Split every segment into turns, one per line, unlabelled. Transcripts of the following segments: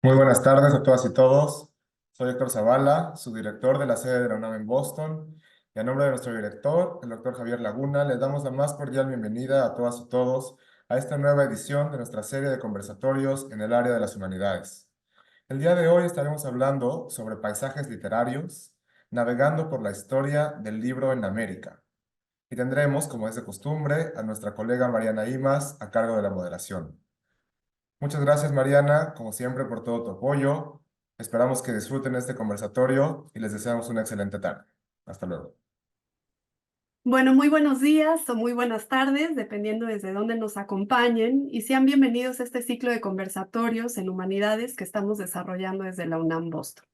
Muy buenas tardes a todas y todos. Soy Héctor Zavala, subdirector de la sede de la UNAM en Boston. Y a nombre de nuestro director, el doctor Javier Laguna, les damos la más cordial bienvenida a todas y todos a esta nueva edición de nuestra serie de conversatorios en el área de las humanidades. El día de hoy estaremos hablando sobre paisajes literarios, navegando por la historia del libro en América. Y tendremos, como es de costumbre, a nuestra colega Mariana Imas a cargo de la moderación. Muchas gracias, Mariana, como siempre, por todo tu apoyo. Esperamos que disfruten este conversatorio y les deseamos una excelente tarde. Hasta luego.
Bueno, muy buenos días o muy buenas tardes, dependiendo desde dónde nos acompañen, y sean bienvenidos a este ciclo de conversatorios en humanidades que estamos desarrollando desde la UNAM Boston.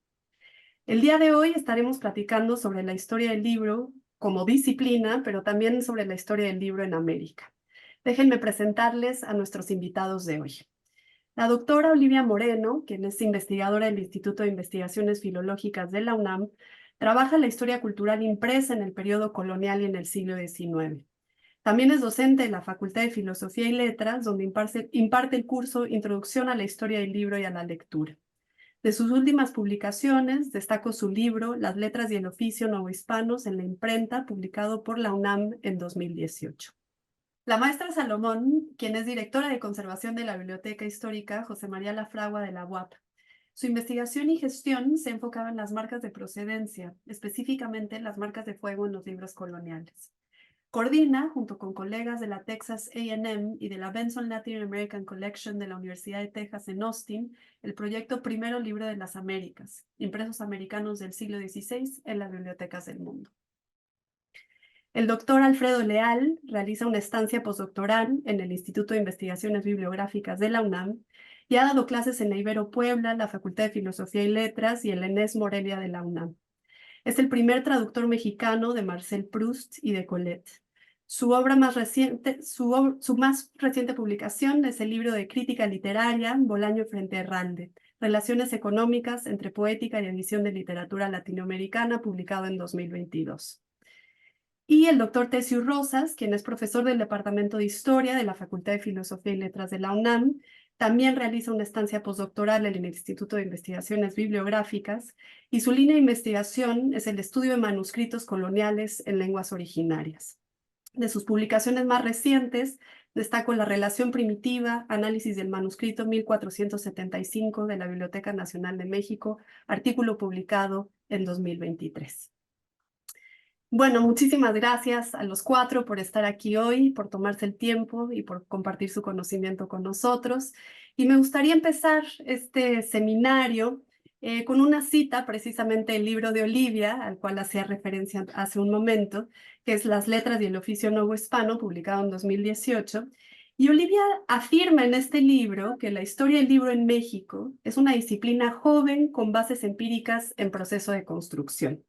El día de hoy estaremos platicando sobre la historia del libro como disciplina, pero también sobre la historia del libro en América. Déjenme presentarles a nuestros invitados de hoy. La doctora Olivia Moreno, quien es investigadora del Instituto de Investigaciones Filológicas de la UNAM, trabaja la historia cultural impresa en el periodo colonial y en el siglo XIX. También es docente en la Facultad de Filosofía y Letras, donde imparte el curso Introducción a la Historia del Libro y a la Lectura. De sus últimas publicaciones, destaco su libro Las Letras y el Oficio Novohispanos en la imprenta, publicado por la UNAM en 2018. La maestra Salomón, quien es directora de conservación de la Biblioteca Histórica José María Lafragua de la UAP. Su investigación y gestión se enfocaba en las marcas de procedencia, específicamente las marcas de fuego en los libros coloniales. Coordina, junto con colegas de la Texas A&M y de la Benson Latin American Collection de la Universidad de Texas en Austin, el proyecto Primero Libro de las Américas, impresos americanos del siglo XVI en las bibliotecas del mundo. El doctor Alfredo Leal realiza una estancia postdoctoral en el Instituto de Investigaciones Bibliográficas de la UNAM y ha dado clases en la Ibero Puebla, la Facultad de Filosofía y Letras y en la ENES Morelia de la UNAM. Es el primer traductor mexicano de Marcel Proust y de Colette. Su más reciente publicación es el libro de crítica literaria Bolaño frente a Herralde, Relaciones económicas entre poética y edición de literatura latinoamericana, publicado en 2022. Y el doctor Tessiu Rosas, quien es profesor del Departamento de Historia de la Facultad de Filosofía y Letras de la UNAM, también realiza una estancia postdoctoral en el Instituto de Investigaciones Bibliográficas y su línea de investigación es el estudio de manuscritos coloniales en lenguas originarias. De sus publicaciones más recientes, destaco La relación primitiva, análisis del manuscrito 1475 de la Biblioteca Nacional de México, artículo publicado en 2023. Bueno, muchísimas gracias a los cuatro por estar aquí hoy, por tomarse el tiempo y por compartir su conocimiento con nosotros. Y me gustaría empezar este seminario con una cita, precisamente del libro de Olivia, al cual hacía referencia hace un momento, que es Las Letras y el Oficio Novohispano, publicado en 2018. Y Olivia afirma en este libro que la historia del libro en México es una disciplina joven con bases empíricas en proceso de construcción.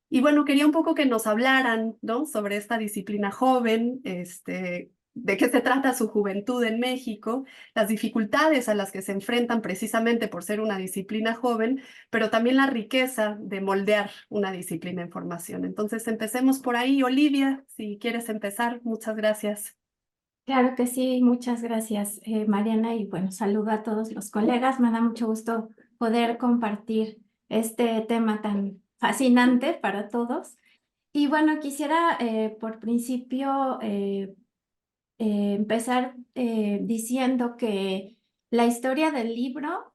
Y bueno, quería un poco que nos hablaran, ¿no? Sobre esta disciplina joven, de qué se trata su juventud en México, las dificultades a las que se enfrentan precisamente por ser una disciplina joven, pero también la riqueza de moldear una disciplina en formación. Entonces, empecemos por ahí. Olivia, si quieres empezar, muchas gracias.
Claro que sí, muchas gracias, Mariana, y bueno, saludo a todos los colegas. Me da mucho gusto poder compartir este tema tan fascinante para todos. Y bueno, quisiera por principio empezar diciendo que la historia del libro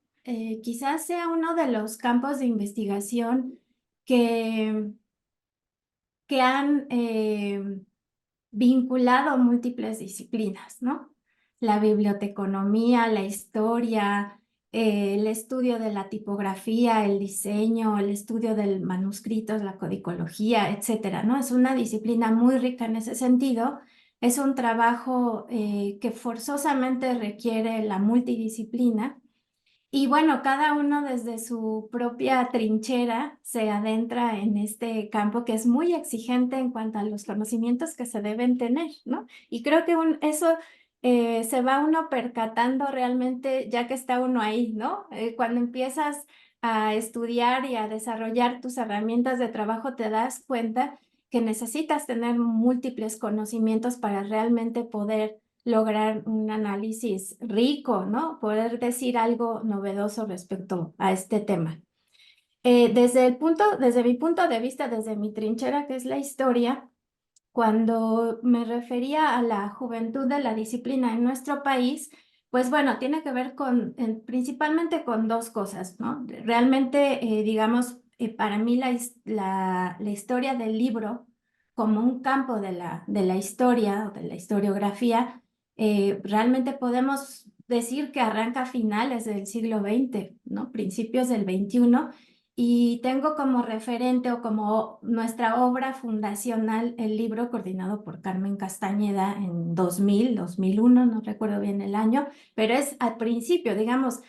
quizás sea uno de los campos de investigación que, que han vinculado múltiples disciplinas, ¿no? La biblioteconomía, la historia, el estudio de la tipografía, el diseño, el estudio del manuscrito, la codicología, etcétera, ¿no? Es una disciplina muy rica en ese sentido. Es un trabajo que forzosamente requiere la multidisciplina. Y bueno, cada uno desde su propia trinchera se adentra en este campo que es muy exigente en cuanto a los conocimientos que se deben tener, ¿no? Y creo que eso se va uno percatando realmente ya que está uno ahí, ¿no? Cuando empiezas a estudiar y a desarrollar tus herramientas de trabajo, te das cuenta que necesitas tener múltiples conocimientos para realmente poder lograr un análisis rico, ¿no? Poder decir algo novedoso respecto a este tema. Desde mi punto de vista, desde mi trinchera, que es la historia, cuando me refería a la juventud de la disciplina en nuestro país, pues bueno, tiene que ver principalmente con dos cosas, ¿no? Realmente, digamos, para mí la historia del libro como un campo de la historia o de la historiografía, realmente podemos decir que arranca a finales del siglo XX, ¿no? Principios del XXI. Y tengo como referente o como nuestra obra fundacional el libro coordinado por Carmen Castañeda en 2001, no recuerdo bien el año, pero es al principio, digamos,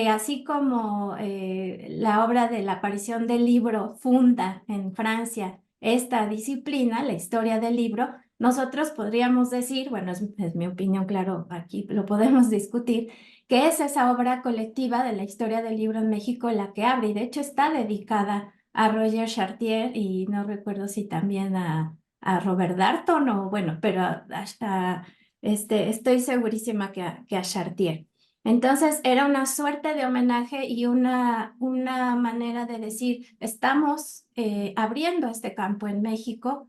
así como la obra de la aparición del libro funda en Francia esta disciplina, la historia del libro, nosotros podríamos decir, bueno, es mi opinión, claro, aquí lo podemos discutir, que es esa obra colectiva de la historia del libro en México la que abre, y de hecho está dedicada a Roger Chartier y no recuerdo si también a Robert Darnton o bueno, pero estoy segurísima que a Chartier. Entonces era una suerte de homenaje y una manera de decir, estamos abriendo este campo en México,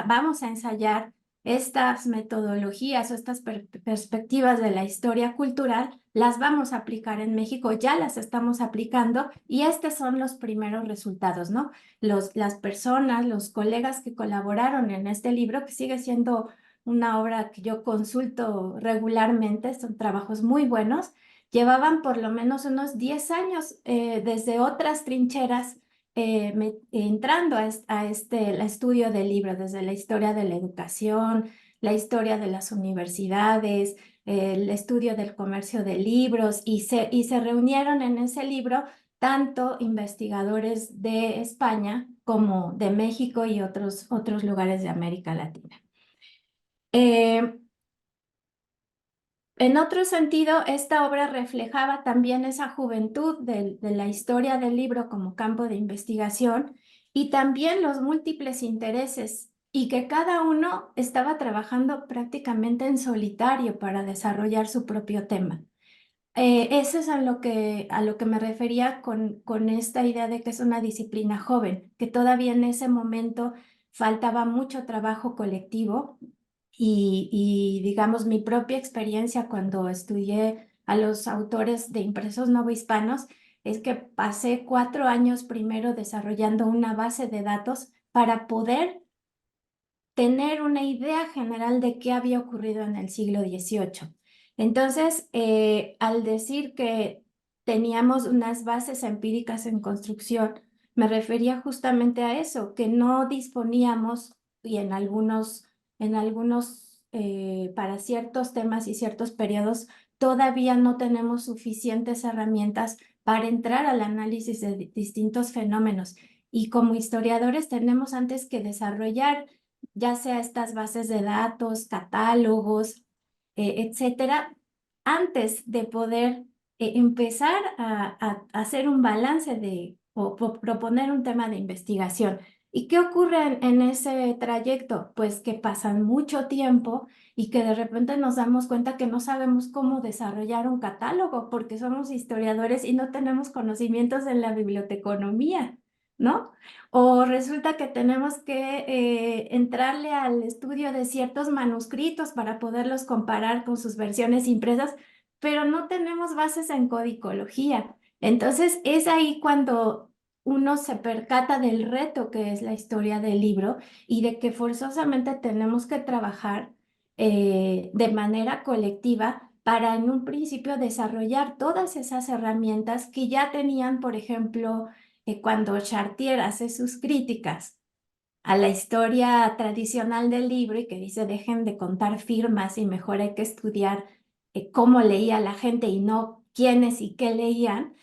vamos a ensayar estas metodologías o estas perspectivas de la historia cultural, las vamos a aplicar en México, ya las estamos aplicando y estos son los primeros resultados, ¿no? Las personas, los colegas que colaboraron en este libro, que sigue siendo una obra que yo consulto regularmente, son trabajos muy buenos, llevaban por lo menos unos 10 años desde otras trincheras entrando a el estudio del libro, desde la historia de la educación, la historia de las universidades, el estudio del comercio de libros, y se reunieron en ese libro tanto investigadores de España como de México y otros lugares de América Latina. En otro sentido, esta obra reflejaba también esa juventud de la historia del libro como campo de investigación y también los múltiples intereses y que cada uno estaba trabajando prácticamente en solitario para desarrollar su propio tema. Eso es a lo que me refería con esta idea de que es una disciplina joven, que todavía en ese momento faltaba mucho trabajo colectivo digamos, mi propia experiencia cuando estudié a los autores de impresos novohispanos es que pasé 4 años primero desarrollando una base de datos para poder tener una idea general de qué había ocurrido en el siglo XVIII. Entonces, al decir que teníamos unas bases empíricas en construcción, me refería justamente a eso, que no disponíamos, y para ciertos temas y ciertos periodos, todavía no tenemos suficientes herramientas para entrar al análisis de distintos fenómenos. Y como historiadores tenemos antes que desarrollar ya sea estas bases de datos, catálogos, etcétera, antes de poder empezar a hacer un balance o proponer un tema de investigación. ¿Y qué ocurre en ese trayecto? Pues que pasan mucho tiempo y que de repente nos damos cuenta que no sabemos cómo desarrollar un catálogo porque somos historiadores y no tenemos conocimientos en la biblioteconomía, ¿no? O resulta que tenemos que entrarle al estudio de ciertos manuscritos para poderlos comparar con sus versiones impresas, pero no tenemos bases en codicología. Entonces es ahí cuando uno se percata del reto que es la historia del libro y de que forzosamente tenemos que trabajar de manera colectiva para en un principio desarrollar todas esas herramientas que ya tenían, por ejemplo, cuando Chartier hace sus críticas a la historia tradicional del libro y que dice dejen de contar firmas y mejor hay que estudiar cómo leía la gente y no quiénes y qué leían,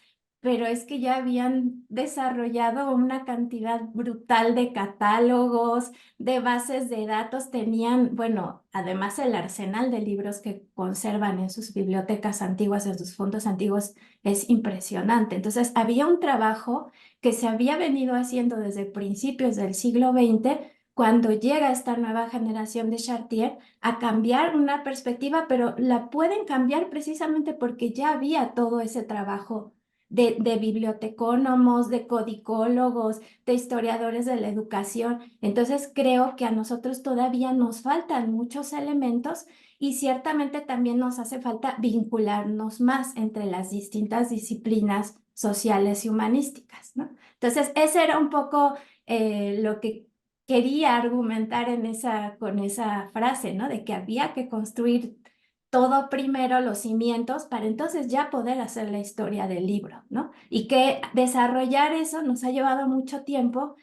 pero es que ya habían desarrollado una cantidad brutal de catálogos, de bases de datos, tenían, bueno, además el arsenal de libros que conservan en sus bibliotecas antiguas, en sus fondos antiguos, es impresionante. Entonces, había un trabajo que se había venido haciendo desde principios del siglo XX cuando llega esta nueva generación de Chartier a cambiar una perspectiva, pero la pueden cambiar precisamente porque ya había todo ese trabajo de bibliotecónomos, de codicólogos, de historiadores de la educación. Entonces creo que a nosotros todavía nos faltan muchos elementos y ciertamente también nos hace falta vincularnos más entre las distintas disciplinas sociales y humanísticas, ¿no? Entonces, ese era un poco lo que quería argumentar con esa frase, ¿no? De que había que construir todo primero, los cimientos, para entonces ya poder hacer la historia del libro, ¿no? Y que desarrollar eso nos ha llevado mucho tiempo,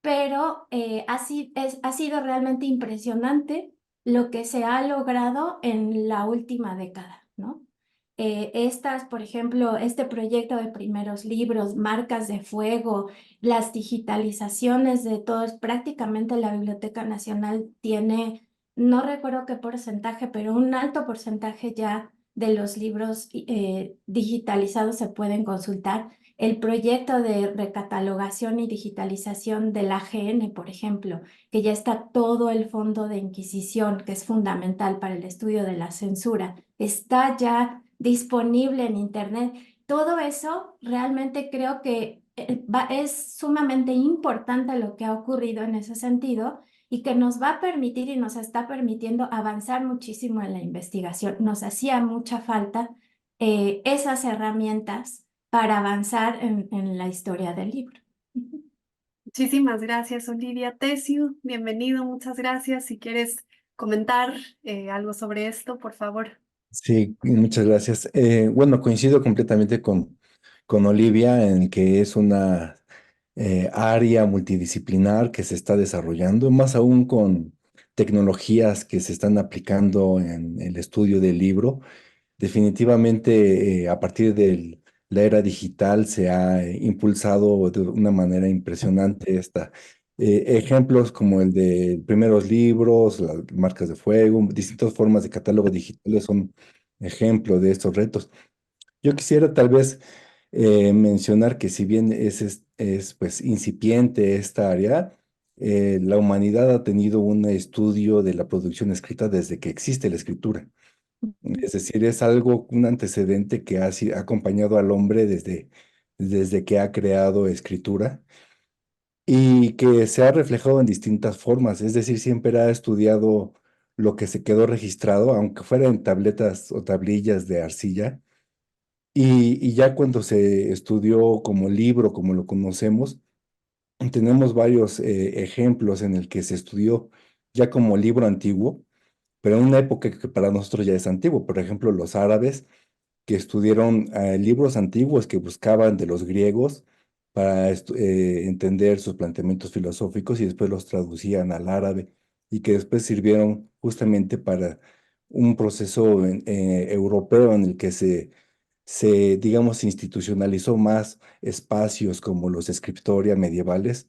pero ha sido realmente impresionante lo que se ha logrado en la última década, ¿no? Por ejemplo, este proyecto de primeros libros, marcas de fuego, las digitalizaciones de todos, prácticamente la Biblioteca Nacional tiene, no recuerdo qué porcentaje, pero un alto porcentaje ya de los libros digitalizados se pueden consultar. El proyecto de recatalogación y digitalización de la AGN, por ejemplo, que ya está todo el fondo de Inquisición, que es fundamental para el estudio de la censura, está ya disponible en Internet. Todo eso realmente creo que es sumamente importante lo que ha ocurrido en ese sentido y que nos va a permitir y nos está permitiendo avanzar muchísimo en la investigación. Nos hacía mucha falta esas herramientas para avanzar en la historia del libro.
Muchísimas gracias, Olivia. Tessiu, bienvenido, muchas gracias. Si quieres comentar algo sobre esto, por favor.
Sí, muchas gracias. Bueno, coincido completamente con Olivia en que es una área multidisciplinar que se está desarrollando, más aún con tecnologías que se están aplicando en el estudio del libro. Definitivamente, a partir de la era digital se ha impulsado de una manera impresionante esta. Ejemplos como el de primeros libros, las marcas de fuego, distintas formas de catálogo digitales son ejemplo de estos retos. Yo quisiera tal vez mencionar que si bien pues incipiente esta área, la humanidad ha tenido un estudio de la producción escrita desde que existe la escritura. Es decir, es algo, un antecedente que ha acompañado al hombre desde que ha creado escritura y que se ha reflejado en distintas formas. Es decir, siempre ha estudiado lo que se quedó registrado, aunque fuera en tabletas o tablillas de arcilla. Y ya cuando se estudió como libro, como lo conocemos, tenemos varios ejemplos en el que se estudió ya como libro antiguo, pero en una época que para nosotros ya es antiguo. Por ejemplo, los árabes que estudiaron libros antiguos que buscaban de los griegos para entender sus planteamientos filosóficos y después los traducían al árabe y que después sirvieron justamente para un proceso europeo en el que digamos, institucionalizó más espacios como los scriptoria medievales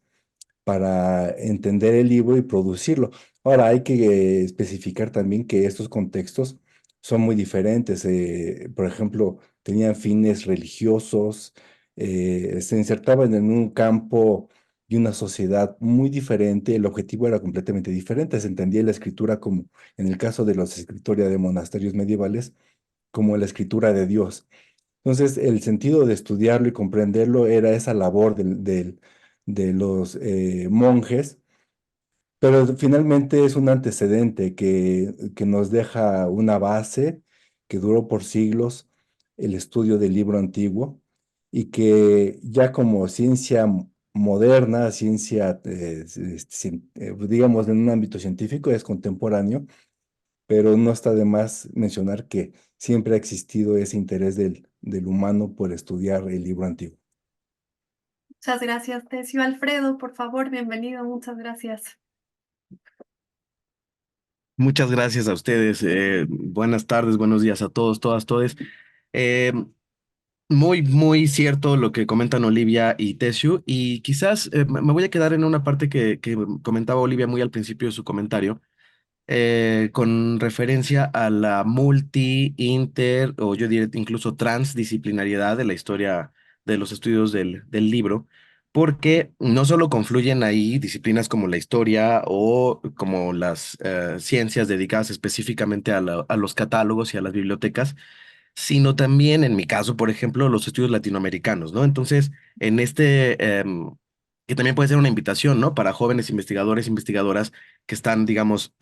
para entender el libro y producirlo. Ahora, hay que especificar también que estos contextos son muy diferentes. Por ejemplo, tenían fines religiosos, se insertaban en un campo y una sociedad muy diferente. El objetivo era completamente diferente. Se entendía la escritura como, en el caso de los escritoria de monasterios medievales, como la escritura de Dios. Entonces, el sentido de estudiarlo y comprenderlo era esa labor de los monjes, pero finalmente es un antecedente que nos deja una base que duró por siglos, el estudio del libro antiguo, y que ya como ciencia moderna, ciencia, digamos, en un ámbito científico, es contemporáneo, pero no está de más mencionar que siempre ha existido ese interés del humano por estudiar el libro antiguo.
Muchas gracias, Tessiu. Alfredo, por favor, bienvenido, muchas gracias.
Muchas gracias a ustedes. Buenas tardes, buenos días a todos, todas, todes. Eh, muy cierto lo que comentan Olivia y Tessiu, y quizás me voy a quedar en una parte que comentaba Olivia muy al principio de su comentario, con referencia a la multi, inter, o yo diría incluso transdisciplinariedad de la historia de los estudios del libro, porque no solo confluyen ahí disciplinas como la historia o como las ciencias dedicadas específicamente a los catálogos y a las bibliotecas, sino también, en mi caso, por ejemplo, los estudios latinoamericanos, ¿no? Entonces, en que también puede ser una invitación, ¿no? Para jóvenes investigadores, investigadoras que están, digamos,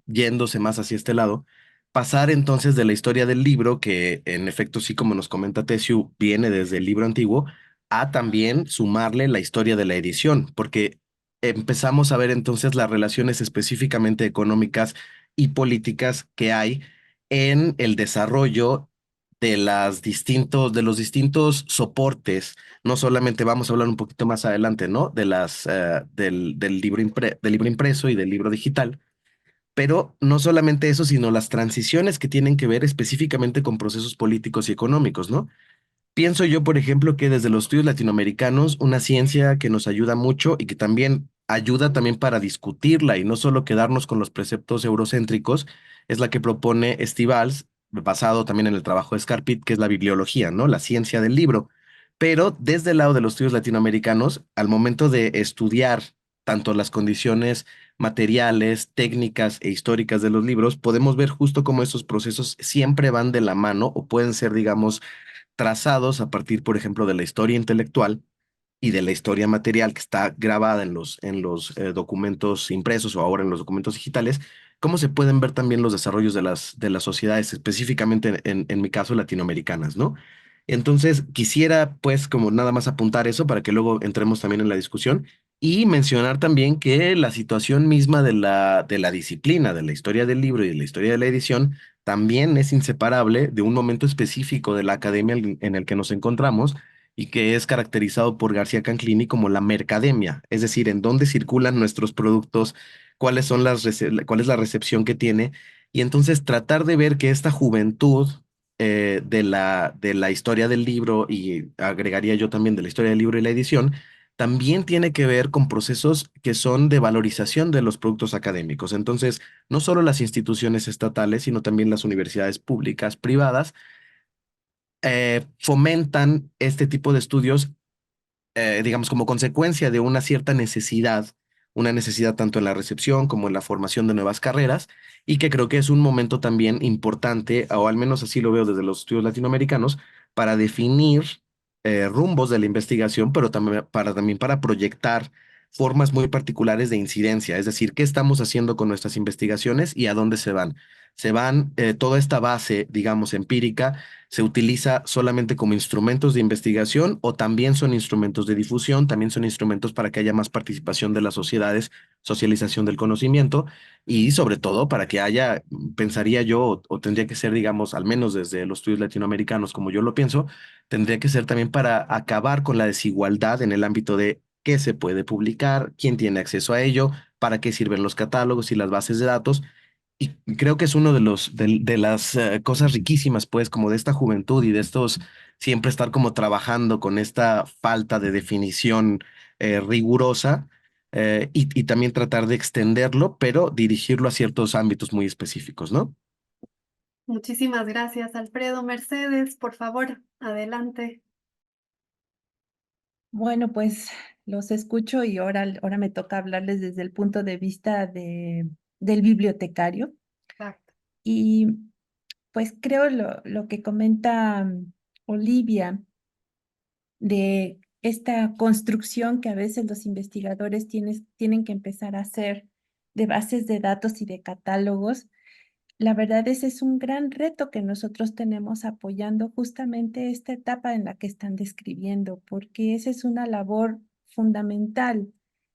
yéndose más hacia este lado, pasar entonces de la historia del libro, que en efecto, sí, como nos comenta Tessiu, viene desde el libro antiguo, a también sumarle la historia de la edición, porque empezamos a ver entonces las relaciones específicamente económicas y políticas que hay en el desarrollo de los distintos soportes. No solamente vamos a hablar un poquito más adelante, ¿no? Del libro impreso y del libro digital, pero no solamente eso, sino las transiciones que tienen que ver específicamente con procesos políticos y económicos, ¿no? Pienso yo, por ejemplo, que desde los estudios latinoamericanos, una ciencia que nos ayuda mucho y que también ayuda también para discutirla y no solo quedarnos con los preceptos eurocéntricos, es la que propone Stivals, basado también en el trabajo de Scarpit, que es la bibliología, ¿no? La ciencia del libro. Pero desde el lado de los estudios latinoamericanos, al momento de estudiar tanto las condiciones materiales, técnicas e históricas de los libros, podemos ver justo cómo esos procesos siempre van de la mano o pueden ser, digamos, trazados a partir, por ejemplo, de la historia intelectual y de la historia material que está grabada en los documentos impresos o ahora en los documentos digitales, cómo se pueden ver también los desarrollos de las sociedades, específicamente en mi caso, latinoamericanas, ¿no? Entonces, quisiera, pues, como nada más apuntar eso para que luego entremos también en la discusión y mencionar también que la situación misma de la disciplina, de la historia del libro y de la historia de la edición, también es inseparable de un momento específico de la academia en el que nos encontramos y que es caracterizado por García Canclini como la mercademia, es decir, en dónde circulan nuestros productos, cuál es la recepción que tiene, y entonces tratar de ver que esta juventud de la historia del libro, y agregaría yo también de la historia del libro y la edición, también tiene que ver con procesos que son de valorización de los productos académicos. Entonces, no solo las instituciones estatales, sino también las universidades públicas, privadas, fomentan este tipo de estudios, digamos, como consecuencia de una necesidad tanto en la recepción como en la formación de nuevas carreras, y que creo que es un momento también importante, o al menos así lo veo desde los estudios latinoamericanos, para definir rumbos de la investigación, pero también para proyectar formas muy particulares de incidencia, es decir, qué estamos haciendo con nuestras investigaciones y a dónde se van. Toda esta base, digamos, empírica se utiliza solamente como instrumentos de investigación o también son instrumentos de difusión, también son instrumentos para que haya más participación de las sociedades, socialización del conocimiento y sobre todo para que haya, pensaría yo, o tendría que ser, digamos, al menos desde los estudios latinoamericanos, como yo lo pienso, tendría que ser también para acabar con la desigualdad en el ámbito de qué se puede publicar, quién tiene acceso a ello, para qué sirven los catálogos y las bases de datos. Y creo que es uno de las cosas riquísimas, pues, como de esta juventud y de estos siempre estar como trabajando con esta falta de definición rigurosa, y también tratar de extenderlo, pero dirigirlo a ciertos ámbitos muy específicos, ¿no?
Muchísimas gracias, Alfredo. Mercedes, por favor, adelante.
Bueno, pues los escucho y ahora me toca hablarles desde el punto de vista del bibliotecario.
Exacto.
Y pues creo lo que comenta Olivia de esta construcción que a veces los investigadores tienen que empezar a hacer de bases de datos y de catálogos. La verdad es un gran reto que nosotros tenemos apoyando justamente esta etapa en la que están describiendo, porque esa es una labor fundamental.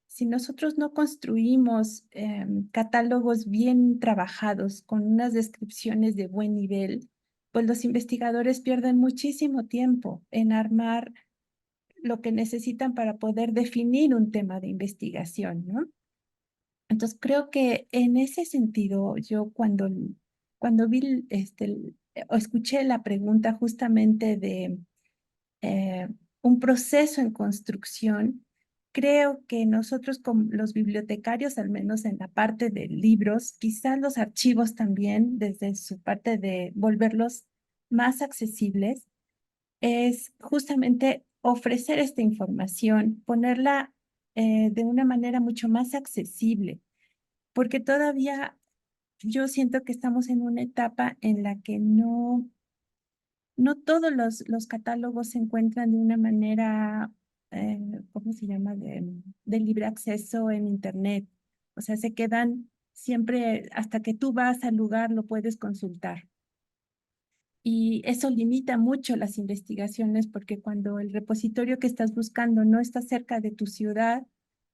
Si nosotros no construimos catálogos bien trabajados con unas descripciones de buen nivel, pues los investigadores pierden muchísimo tiempo en armar lo que necesitan para poder definir un tema de investigación, ¿no? Entonces creo que en ese sentido, yo cuando vi, o escuché la pregunta justamente de eh, un proceso en construcción, creo que nosotros como los bibliotecarios, al menos en la parte de libros, quizás los archivos también, desde su parte de volverlos más accesibles, es justamente ofrecer esta información, ponerla de una manera mucho más accesible, porque todavía yo siento que estamos en una etapa en la que no todos los catálogos se encuentran de una manera, ¿cómo se llama?, de libre acceso en Internet. O sea, se quedan siempre, hasta que tú vas al lugar, lo puedes consultar. Y eso limita mucho las investigaciones porque cuando el repositorio que estás buscando no está cerca de tu ciudad,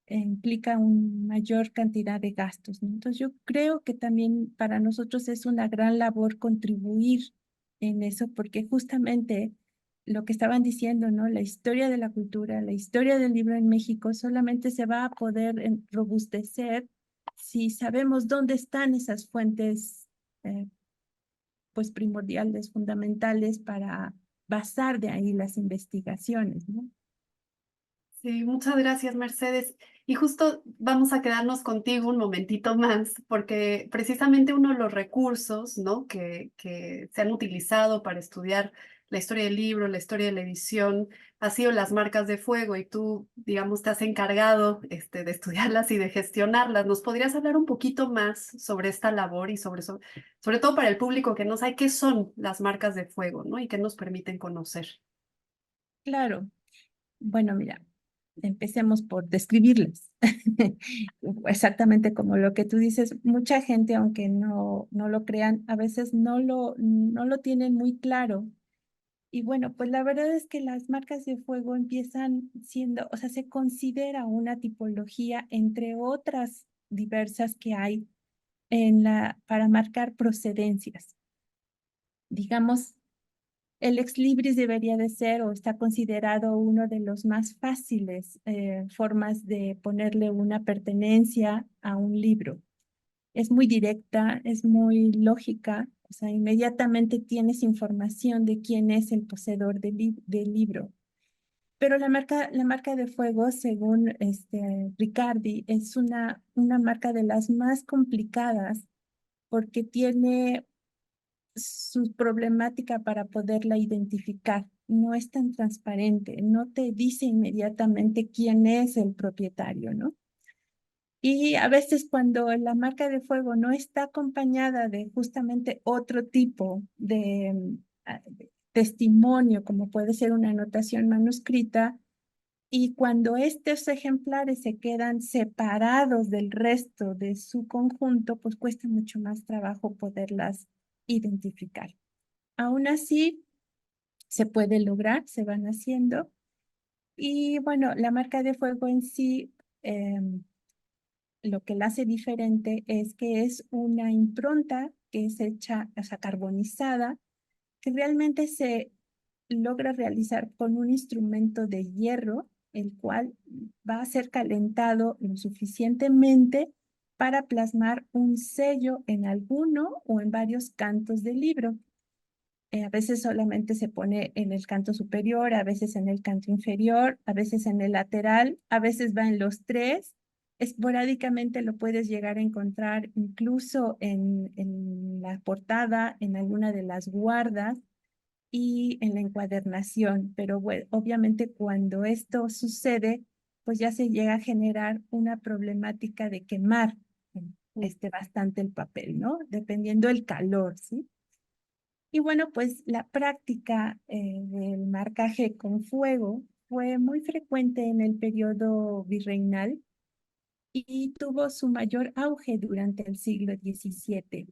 implica una mayor cantidad de gastos, ¿no? Entonces yo creo que también para nosotros es una gran labor contribuir en eso porque justamente lo que estaban diciendo, ¿no? La historia de la cultura, la historia del libro en México solamente se va a poder robustecer si sabemos dónde están esas fuentes pues primordiales, fundamentales para basar de ahí las investigaciones, ¿no?
Sí, muchas gracias, Mercedes. Y justo vamos a quedarnos contigo un momentito más, porque precisamente uno de los recursos, ¿no?, que se han utilizado para estudiar la historia del libro, la historia de la edición, ha sido las marcas de fuego, y tú, digamos, te has encargado de estudiarlas y de gestionarlas. ¿Nos podrías hablar un poquito más sobre esta labor y sobre todo para el público que no sabe qué son las marcas de fuego, ¿no?, y qué nos permiten conocer?
Claro. Bueno, mira, empecemos por describirlas. Exactamente como lo que tú dices, mucha gente, aunque no lo crean, a veces no lo tienen muy claro. Y bueno, pues la verdad es que las marcas de fuego empiezan siendo, o sea, se considera una tipología entre otras diversas que hay para marcar procedencias. Digamos, el ex libris debería de ser o está considerado uno de los más fáciles formas de ponerle una pertenencia a un libro. Es muy directa, es muy lógica, o sea, inmediatamente tienes información de quién es el poseedor del libro. Pero la marca de fuego, según Ricardi, es una marca de las más complicadas porque tiene su problemática para poderla identificar. No es tan transparente, no te dice inmediatamente quién es el propietario, ¿no? Y a veces cuando la marca de fuego no está acompañada de justamente otro tipo de testimonio, como puede ser una anotación manuscrita, y cuando estos ejemplares se quedan separados del resto de su conjunto, pues cuesta mucho más trabajo poderlas identificar. Aún así, se puede lograr, se van haciendo. Y bueno, la marca de fuego en sí, lo que la hace diferente es que es una impronta que es hecha, o sea, carbonizada, que realmente se logra realizar con un instrumento de hierro, el cual va a ser calentado lo suficientemente para plasmar un sello en alguno o en varios cantos del libro. A veces solamente se pone en el canto superior, a veces en el canto inferior, a veces en el lateral, a veces va en los tres. Esporádicamente lo puedes llegar a encontrar incluso en la portada, en alguna de las guardas y en la encuadernación. Pero bueno, obviamente cuando esto sucede, pues ya se llega a generar una problemática de quemar bastante el papel, ¿no? Dependiendo el calor, ¿sí? Y bueno, pues la práctica del marcaje con fuego fue muy frecuente en el periodo virreinal y tuvo su mayor auge durante el siglo XVII.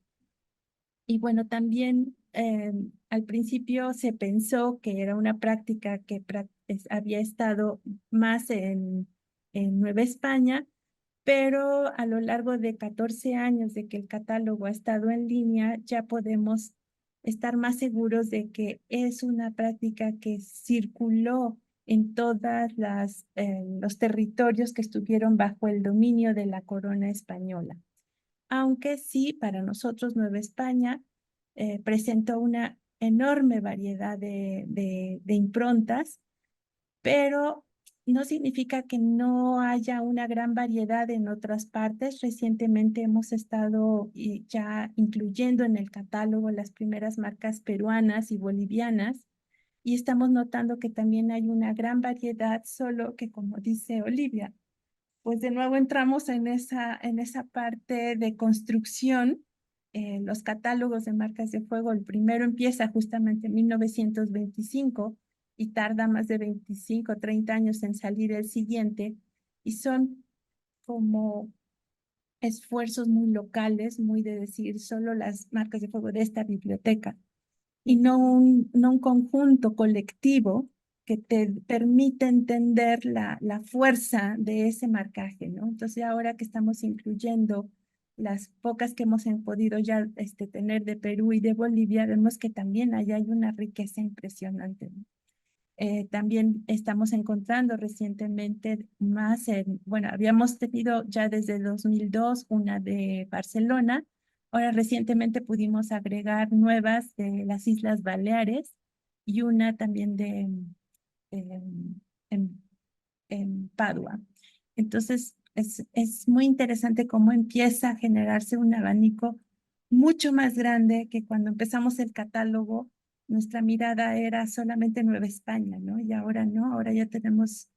Y bueno, también al principio se pensó que era una práctica que había estado más en Nueva España, pero a lo largo de 14 años de que el catálogo ha estado en línea, ya podemos estar más seguros de que es una práctica que circuló en todas los territorios que estuvieron bajo el dominio de la corona española. Aunque sí, para nosotros Nueva España presentó una enorme variedad de improntas, pero no significa que no haya una gran variedad en otras partes. Recientemente hemos estado ya incluyendo en el catálogo las primeras marcas peruanas y bolivianas, y estamos notando que también hay una gran variedad, solo que como dice Olivia, pues de nuevo entramos en esa parte de construcción. Los catálogos de marcas de fuego, el primero empieza justamente en 1925 y tarda más de 25 o 30 años en salir el siguiente, y son como esfuerzos muy locales, muy de decir solo las marcas de fuego de esta biblioteca, y no un conjunto colectivo que te permite entender la fuerza de ese marcaje, ¿no? Entonces ahora que estamos incluyendo las pocas que hemos podido ya tener de Perú y de Bolivia, vemos que también allá hay una riqueza impresionante, ¿no? También estamos encontrando recientemente más bueno, habíamos tenido ya desde el 2002 una de Barcelona. Ahora recientemente pudimos agregar nuevas de las Islas Baleares y una también de en, en Padua. Entonces, es muy interesante cómo empieza a generarse un abanico mucho más grande que cuando empezamos el catálogo. Nuestra mirada era solamente Nueva España, ¿no? Y ahora no, ahora ya tenemos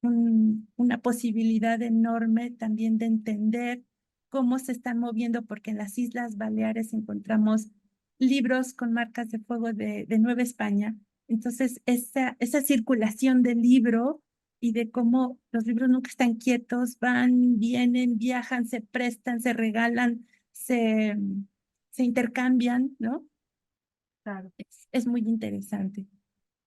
una posibilidad enorme también de entender cómo se están moviendo, porque en las Islas Baleares encontramos libros con marcas de fuego de Nueva España. Entonces, esa circulación del libro y de cómo los libros nunca están quietos, van, vienen, viajan, se prestan, se regalan, se intercambian, ¿no?
Claro.
Es muy interesante.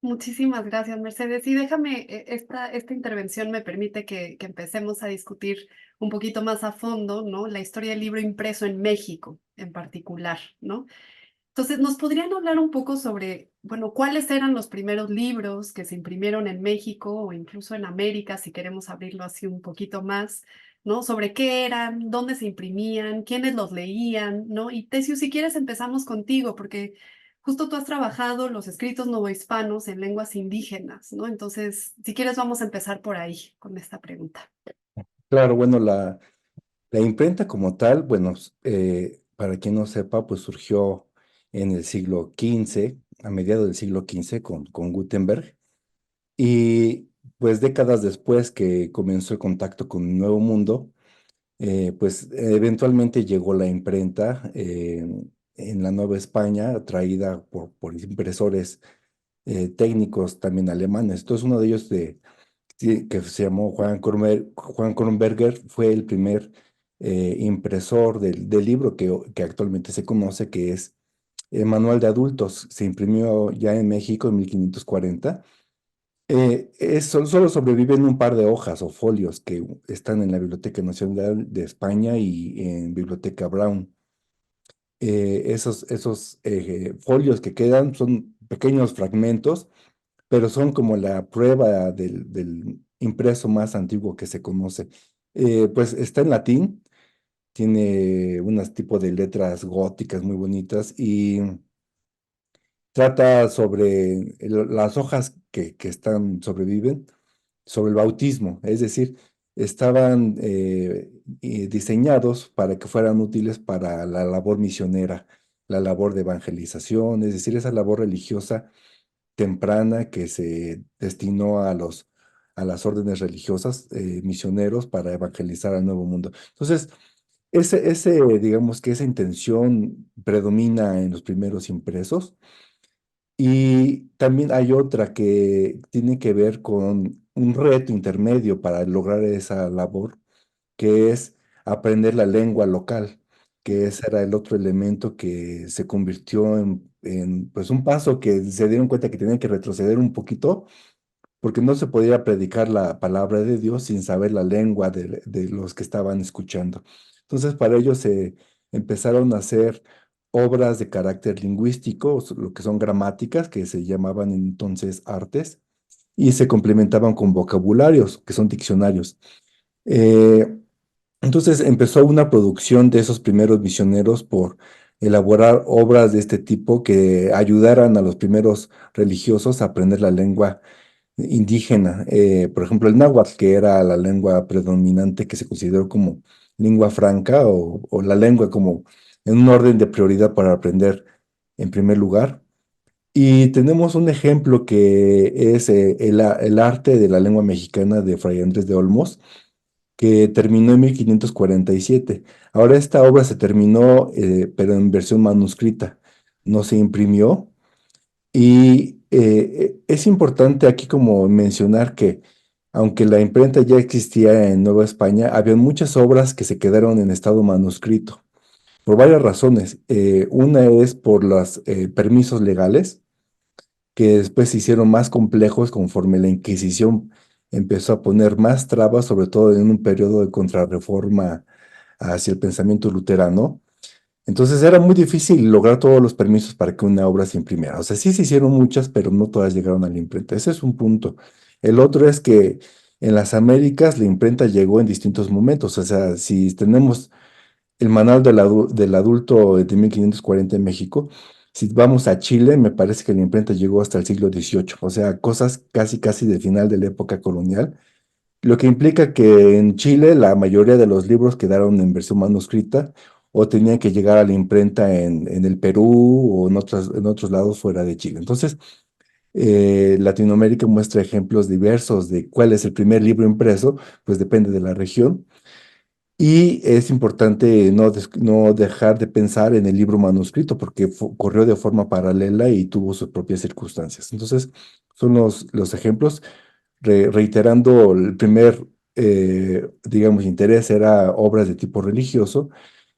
Muchísimas gracias, Mercedes. Y déjame, esta intervención me permite que empecemos a discutir un poquito más a fondo, ¿no? La historia del libro impreso en México en particular, ¿no? Entonces, ¿nos podrían hablar un poco sobre, bueno, cuáles eran los primeros libros que se imprimieron en México o incluso en América, si queremos abrirlo así un poquito más, ¿no? Sobre qué eran, dónde se imprimían, quiénes los leían, ¿no? Y Tesio, si quieres empezamos contigo, porque justo tú has trabajado los escritos novohispanos en lenguas indígenas, ¿no? Entonces, si quieres vamos a empezar por ahí con esta pregunta.
Claro, bueno, la imprenta como tal, bueno, para quien no sepa, pues surgió en el siglo XV, a mediados del siglo XV con Gutenberg, y pues décadas después que comenzó el contacto con el Nuevo Mundo, pues eventualmente llegó la imprenta en la Nueva España, traída por impresores técnicos también alemanes. Entonces uno de ellos sí, que se llamó Juan Kronberger, fue el primer impresor del libro que actualmente se conoce, que es el Manual de Adultos. Se imprimió ya en México en 1540. Solo sobreviven un par de hojas o folios que están en la Biblioteca Nacional de España y en Biblioteca Brown. Esos folios que quedan son pequeños fragmentos, pero son como la prueba del impreso más antiguo que se conoce. Pues está en latín, tiene unas tipo de letras góticas muy bonitas y trata sobre las hojas que sobreviven, sobre el bautismo, es decir, estaban diseñados para que fueran útiles para la labor misionera, la labor de evangelización, es decir, esa labor religiosa temprana que se destinó a las órdenes religiosas, misioneros para evangelizar al Nuevo Mundo. Entonces, digamos que esa intención predomina en los primeros impresos. Y también hay otra que tiene que ver con un reto intermedio para lograr esa labor, que es aprender la lengua local, que ese era el otro elemento que se convirtió pues un paso que se dieron cuenta que tenían que retroceder un poquito, porque no se podía predicar la palabra de Dios sin saber la lengua de los que estaban escuchando. Entonces, para ello se empezaron a hacer obras de carácter lingüístico, lo que son gramáticas, que se llamaban entonces artes, y se complementaban con vocabularios, que son diccionarios. Eh, entonces empezó una producción de esos primeros misioneros por elaborar obras de este tipo que ayudaran a los primeros religiosos a aprender la lengua indígena. Por ejemplo, el náhuatl, que era la lengua predominante que se consideró como lengua franca o la lengua como en un orden de prioridad para aprender en primer lugar. Y tenemos un ejemplo que es el arte de la lengua mexicana de Fray Andrés de Olmos, que terminó en 1547. Ahora esta obra se terminó, pero en versión manuscrita, no se imprimió. Y es importante aquí como mencionar que, aunque la imprenta ya existía en Nueva España, había muchas obras que se quedaron en estado manuscrito, por varias razones. Una es por los permisos legales, que después se hicieron más complejos conforme la Inquisición empezó a poner más trabas, sobre todo en un periodo de contrarreforma hacia el pensamiento luterano. Entonces era muy difícil lograr todos los permisos para que una obra se imprimiera. O sea, sí se hicieron muchas, pero no todas llegaron a la imprenta. Ese es un punto. El otro es que en las Américas la imprenta llegó en distintos momentos. O sea, si tenemos el manual del adulto de 1540 en México, si vamos a Chile, me parece que la imprenta llegó hasta el siglo XVIII. O sea, cosas casi, casi del final de la época colonial, lo que implica que en Chile la mayoría de los libros quedaron en versión manuscrita o tenían que llegar a la imprenta en el Perú o en otros lados fuera de Chile. Entonces, Latinoamérica muestra ejemplos diversos de cuál es el primer libro impreso, pues depende de la región. Y es importante no dejar de pensar en el libro manuscrito porque corrió de forma paralela y tuvo sus propias circunstancias. Entonces, son los ejemplos reiterando el primer, digamos, interés era obras de tipo religioso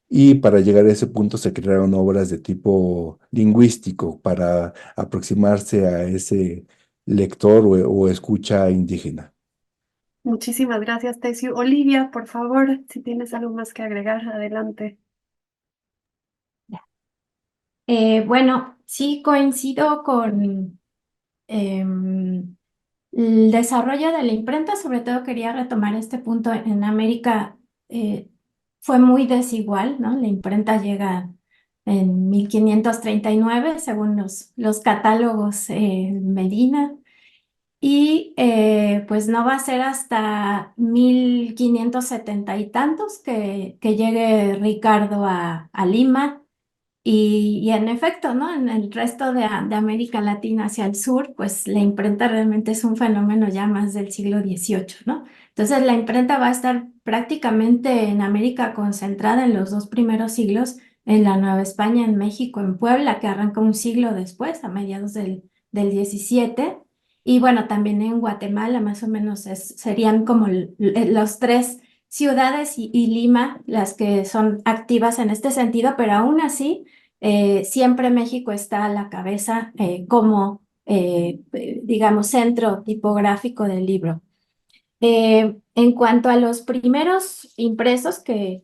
y para llegar a ese punto se crearon obras de tipo lingüístico para aproximarse a ese lector o escucha indígena.
Muchísimas gracias, Tesio. Olivia, por favor, si tienes algo más que agregar, adelante.
Bueno, sí coincido con el desarrollo de la imprenta. Sobre todo quería retomar este punto. En América fue muy desigual, ¿no? La imprenta llega en 1539, según los catálogos Medina, y pues no va a ser hasta 1570 y tantos que llegue Ricardo a Lima. Y en efecto, ¿no? En el resto de América Latina hacia el sur, pues la imprenta realmente es un fenómeno ya más del siglo XVIII, ¿no? Entonces la imprenta va a estar prácticamente en América concentrada en los dos primeros siglos, en la Nueva España, en México, en Puebla, que arranca un siglo después, a mediados del XVII. Y bueno, también en Guatemala, más o menos serían como los tres ciudades y Lima las que son activas en este sentido, pero aún así siempre México está a la cabeza como, digamos, centro tipográfico del libro. En cuanto a los primeros impresos, que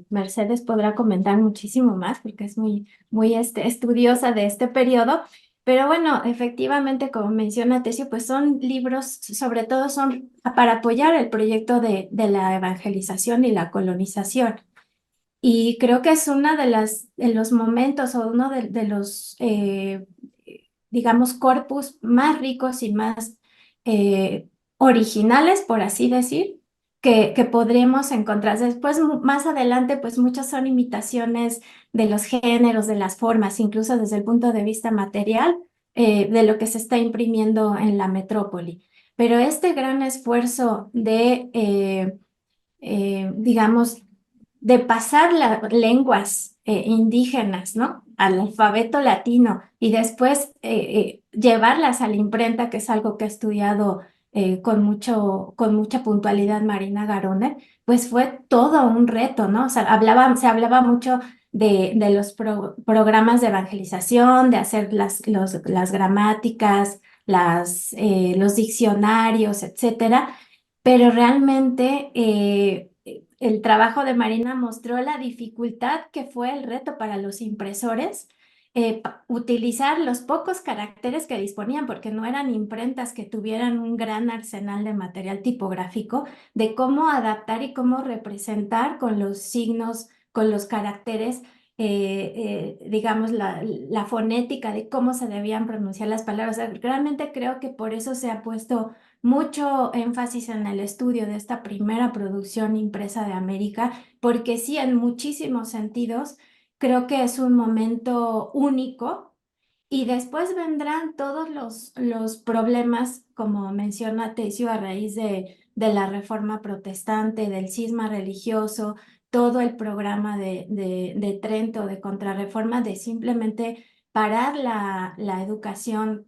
Mercedes podrá comentar muchísimo más porque es muy estudiosa de este periodo, pero bueno, efectivamente, como menciona Tesio, pues son libros, sobre todo son para apoyar el proyecto de la evangelización y la colonización. Y creo que es una de los momentos o uno de los, digamos, corpus más ricos y más eh, originales, por así decir, que podríamos encontrar. Después, más adelante, pues muchas son imitaciones de los géneros, de las formas, incluso desde el punto de vista material, de lo que se está imprimiendo en la metrópoli. Pero este gran esfuerzo de digamos, de pasar las lenguas indígenas, ¿no? Al alfabeto latino y después llevarlas a la imprenta, que es algo que ha estudiado con mucha puntualidad Marina Garone, pues fue todo un reto, ¿no? O sea, se hablaba mucho de los programas de evangelización, de hacer las gramáticas, los diccionarios, etcétera, pero realmente el trabajo de Marina mostró la dificultad que fue el reto para los impresores utilizar los pocos caracteres que disponían, porque no eran imprentas que tuvieran un gran arsenal de material tipográfico, de cómo adaptar y cómo representar con los signos, con los caracteres, digamos, la fonética de cómo se debían pronunciar las palabras. O sea, realmente creo que por eso se ha puesto mucho énfasis en el estudio de esta primera producción impresa de América, porque sí, en muchísimos sentidos, creo que es un momento único Y después vendrán todos los problemas, como menciona Tessio, a raíz de la reforma protestante, del cisma religioso, todo el programa de Trento, de contrarreforma, de simplemente parar la educación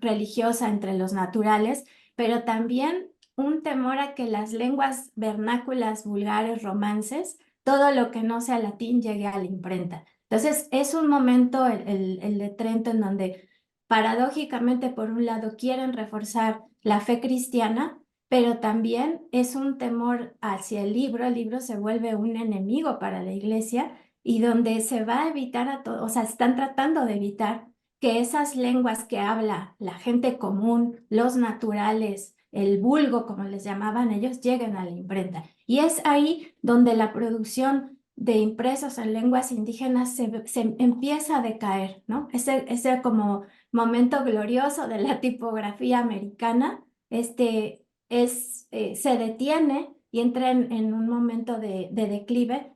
religiosa entre los naturales, pero también un temor a que las lenguas vernáculas, vulgares, romances, todo lo que no sea latín llegue a la imprenta. Entonces, es un momento, el de Trento, en donde paradójicamente, por un lado, quieren reforzar la fe cristiana, pero también es un temor hacia el libro se vuelve un enemigo para la iglesia y donde se va a evitar a todos, o sea, están tratando de evitar que esas lenguas que habla la gente común, los naturales, el vulgo, como les llamaban ellos, lleguen a la imprenta. Y es ahí donde la producción de impresos en lenguas indígenas se empieza a decaer, ¿no? Ese como momento glorioso de la tipografía americana, se detiene y entra en un momento de declive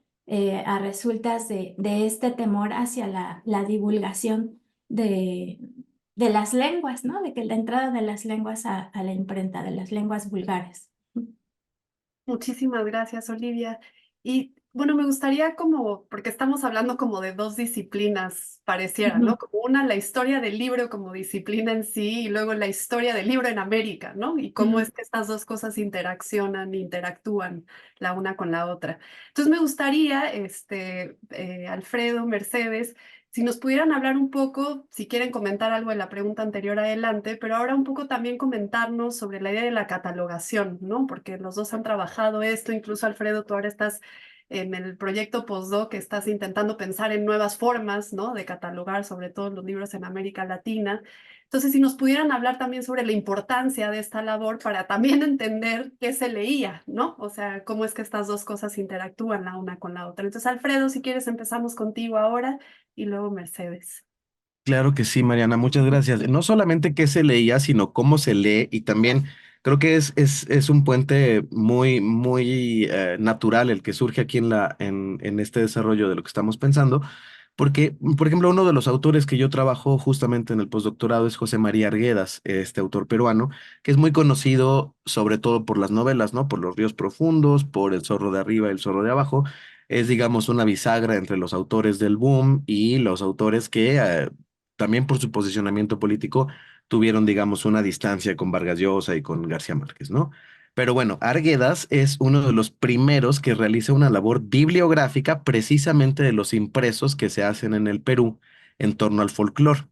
a resultas de este temor hacia la divulgación de, de las lenguas, ¿no? De que la entrada de las lenguas a la imprenta, de las lenguas vulgares.
Muchísimas gracias, Olivia. Y bueno, me gustaría como, porque estamos hablando como de dos disciplinas, pareciera, ¿no? Como una, la historia del libro como disciplina en sí, y luego la historia del libro en América, ¿no? Y cómo es que estas dos cosas interactúan la una con la otra. Entonces me gustaría, Alfredo, Mercedes, si nos pudieran hablar un poco, si quieren comentar algo de la pregunta anterior, adelante, pero ahora un poco también comentarnos sobre la idea de la catalogación, ¿no? Porque los dos han trabajado esto, incluso Alfredo, tú ahora estás en el proyecto postdoc, que estás intentando pensar en nuevas formas, ¿no? De catalogar sobre todo los libros en América Latina. Entonces, si nos pudieran hablar también sobre la importancia de esta labor para también entender qué se leía, ¿no? O sea, cómo es que estas dos cosas interactúan la una con la otra. Entonces, Alfredo, si quieres, empezamos contigo ahora y luego Mercedes.
Claro que sí, Mariana, muchas gracias. No solamente qué se leía, sino cómo se lee y también creo que es un puente muy natural el que surge aquí en este desarrollo de lo que estamos pensando, porque, por ejemplo, uno de los autores que yo trabajo justamente en el postdoctorado es José María Arguedas, este autor peruano, que es muy conocido sobre todo por las novelas, ¿no? Por Los ríos profundos, por El zorro de arriba y El zorro de abajo. Es, digamos, una bisagra entre los autores del boom y los autores que también por su posicionamiento político tuvieron, digamos, una distancia con Vargas Llosa y con García Márquez, ¿no? Pero bueno, Arguedas es uno de los primeros que realiza una labor bibliográfica precisamente de los impresos que se hacen en el Perú en torno al folclore.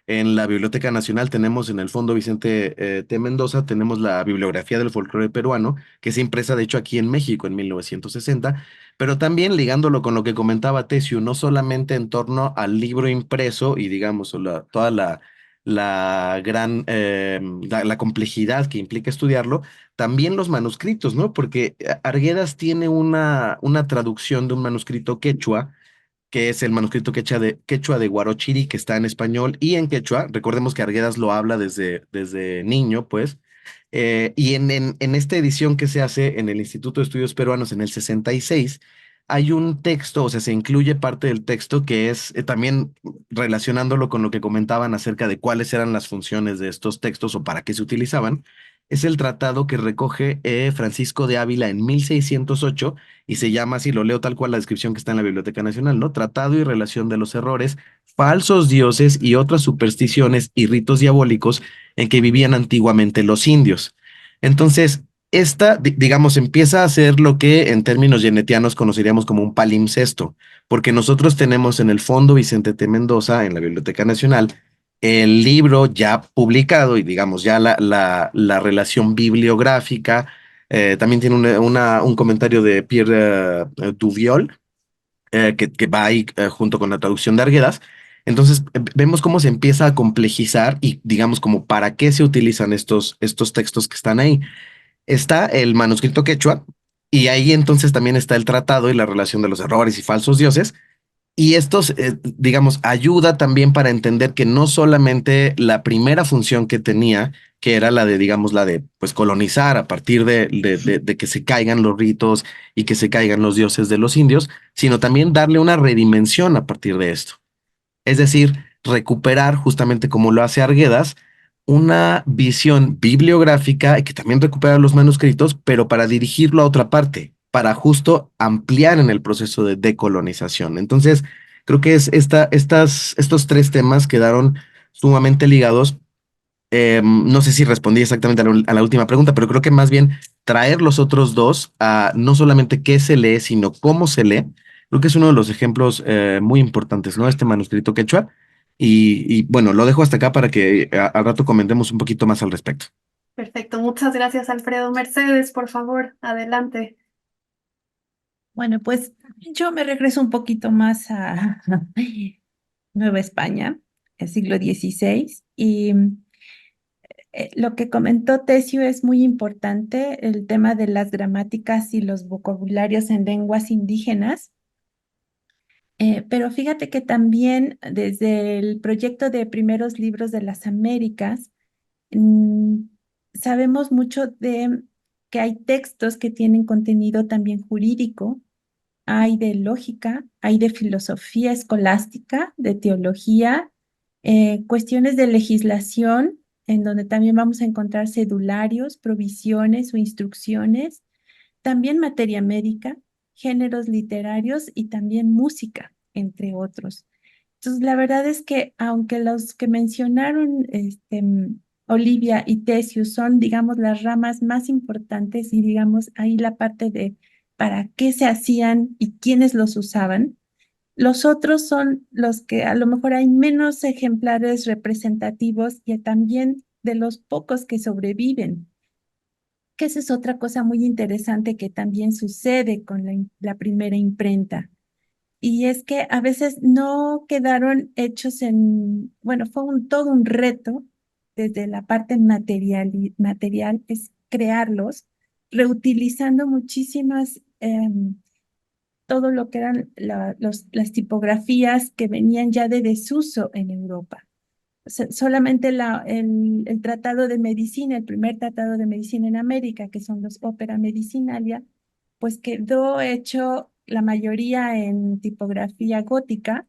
En la Biblioteca Nacional tenemos en el Fondo Vicente T. Mendoza, tenemos la bibliografía del folclore peruano, que es impresa de hecho aquí en México en 1960, pero también ligándolo con lo que comentaba Tessio, no solamente en torno al libro impreso y digamos toda la gran, la complejidad que implica estudiarlo, también los manuscritos, ¿no? Porque Arguedas tiene una traducción de un manuscrito quechua que es el manuscrito quechua de Guarochiri, que está en español y en quechua. Recordemos que Arguedas lo habla desde niño, pues. Y en esta edición que se hace en el Instituto de Estudios Peruanos en el 66, hay un texto, o sea, se incluye parte del texto que es también relacionándolo con lo que comentaban acerca de cuáles eran las funciones de estos textos o para qué se utilizaban. Es el tratado que recoge Francisco de Ávila en 1608 y se llama así, lo leo tal cual la descripción que está en la Biblioteca Nacional, ¿no? Tratado y relación de los errores, falsos dioses y otras supersticiones y ritos diabólicos en que vivían antiguamente los indios. Entonces, digamos, empieza a ser lo que en términos genetianos conoceríamos como un palimpsesto, porque nosotros tenemos en el Fondo Vicente T. Mendoza, en la Biblioteca Nacional, el libro ya publicado y digamos ya la relación bibliográfica. También tiene un comentario de Pierre Duviol, que va ahí junto con la traducción de Arguedas. Entonces, vemos cómo se empieza a complejizar y digamos como para qué se utilizan estos textos que están ahí. Está el manuscrito quechua y ahí entonces también está el tratado y la relación de los errores y falsos dioses. Y estos, digamos, ayuda también para entender que no solamente la primera función que tenía, que era la de, digamos, la de, pues, colonizar a partir de que se caigan los ritos y que se caigan los dioses de los indios, sino también darle una redimensión a partir de esto. Es decir, recuperar, justamente como lo hace Arguedas, una visión bibliográfica y que también recupera los manuscritos, pero para dirigirlo a otra parte, para justo ampliar en el proceso de decolonización. Entonces, creo que estos tres temas quedaron sumamente ligados. No sé si respondí exactamente a la última pregunta, pero creo que más bien traer los otros dos a no solamente qué se lee, sino cómo se lee, creo que es uno de los ejemplos muy importantes, ¿no? Este manuscrito quechua. Y bueno, lo dejo hasta acá para que al rato comentemos un poquito más al respecto.
Perfecto, muchas gracias, Alfredo. Mercedes, por favor, adelante.
Bueno, pues yo me regreso un poquito más a Nueva España, el siglo XVI, y lo que comentó Tesio es muy importante, el tema de las gramáticas y los vocabularios en lenguas indígenas. Pero fíjate que también desde el proyecto de primeros libros de las Américas, mm, sabemos mucho de que hay textos que tienen contenido también jurídico, hay de lógica, hay de filosofía escolástica, de teología, cuestiones de legislación, en donde también vamos a encontrar cedularios, provisiones o instrucciones, también materia médica, géneros literarios y también música, entre otros. Entonces, la verdad es que aunque los que mencionaron Olivia y Tesius son, digamos, las ramas más importantes y, digamos, ahí la parte de para qué se hacían y quiénes los usaban, los otros son los que a lo mejor hay menos ejemplares representativos y también de los pocos que sobreviven, que esa es otra cosa muy interesante que también sucede con la primera imprenta. Y es que a veces no quedaron hechos bueno, fue todo un reto desde la parte material, es crearlos, reutilizando muchísimas, todo lo que eran las tipografías que venían ya de desuso en Europa. Solamente el tratado de medicina, el primer tratado de medicina en América, que son los Opera Medicinalia, pues quedó hecho la mayoría en tipografía gótica,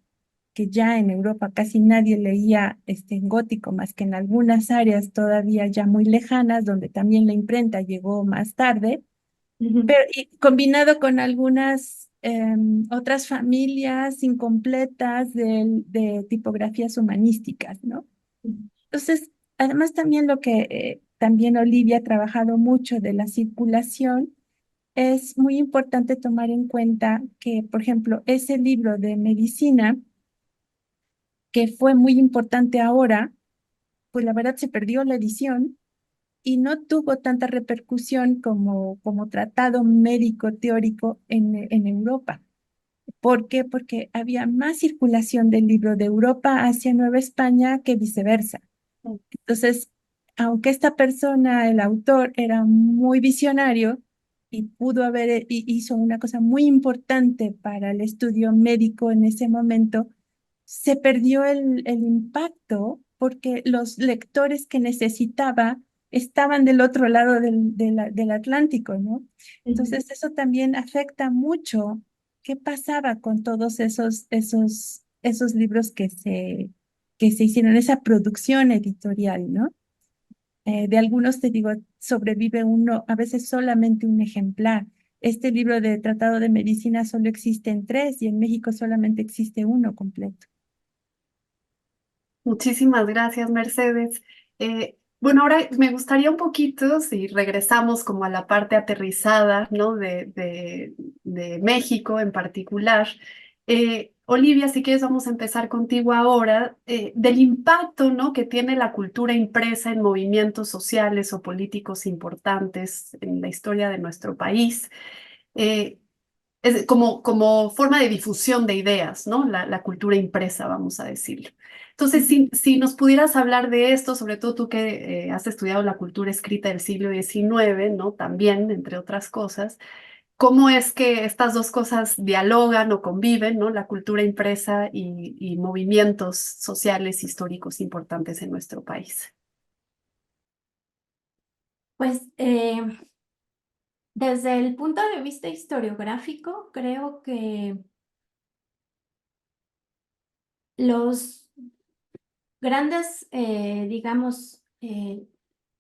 que ya en Europa casi nadie leía en gótico, más que en algunas áreas todavía ya muy lejanas, donde también la imprenta llegó más tarde, pero y combinado con algunas otras familias incompletas de tipografías humanísticas, ¿no? Entonces, además también lo que también Olivia ha trabajado mucho de la circulación, es muy importante tomar en cuenta que, por ejemplo, ese libro de medicina, que fue muy importante ahora, pues la verdad se perdió la edición y no tuvo tanta repercusión como tratado médico teórico en Europa. ¿Por qué? Porque había más circulación del libro de Europa hacia Nueva España que viceversa. Entonces, aunque esta persona, el autor, era muy visionario y pudo hizo una cosa muy importante para el estudio médico en ese momento, se perdió el impacto porque los lectores que necesitaba estaban del otro lado del Atlántico, ¿no? Entonces, eso también afecta mucho qué pasaba con todos esos libros que se hicieron, esa producción editorial, ¿no? De algunos, te digo, sobrevive uno, a veces solamente un ejemplar. Este libro de Tratado de Medicina solo existe en 3 y en México solamente existe uno completo.
Muchísimas gracias, Mercedes. Bueno, ahora me gustaría un poquito, si regresamos como a la parte aterrizada, ¿no? de México en particular. Olivia, si quieres, vamos a empezar contigo ahora, del impacto, ¿no? que tiene la cultura impresa en movimientos sociales o políticos importantes en la historia de nuestro país. Eh, como forma de difusión de ideas, ¿no? La cultura impresa, vamos a decirlo. Entonces, si nos pudieras hablar de esto, sobre todo tú que has estudiado la cultura escrita del siglo XIX, ¿no? También, entre otras cosas, ¿cómo es que estas dos cosas dialogan o conviven, ¿no? La cultura impresa y movimientos sociales históricos importantes en nuestro país?
Pues desde el punto de vista historiográfico, creo que los grandes, digamos,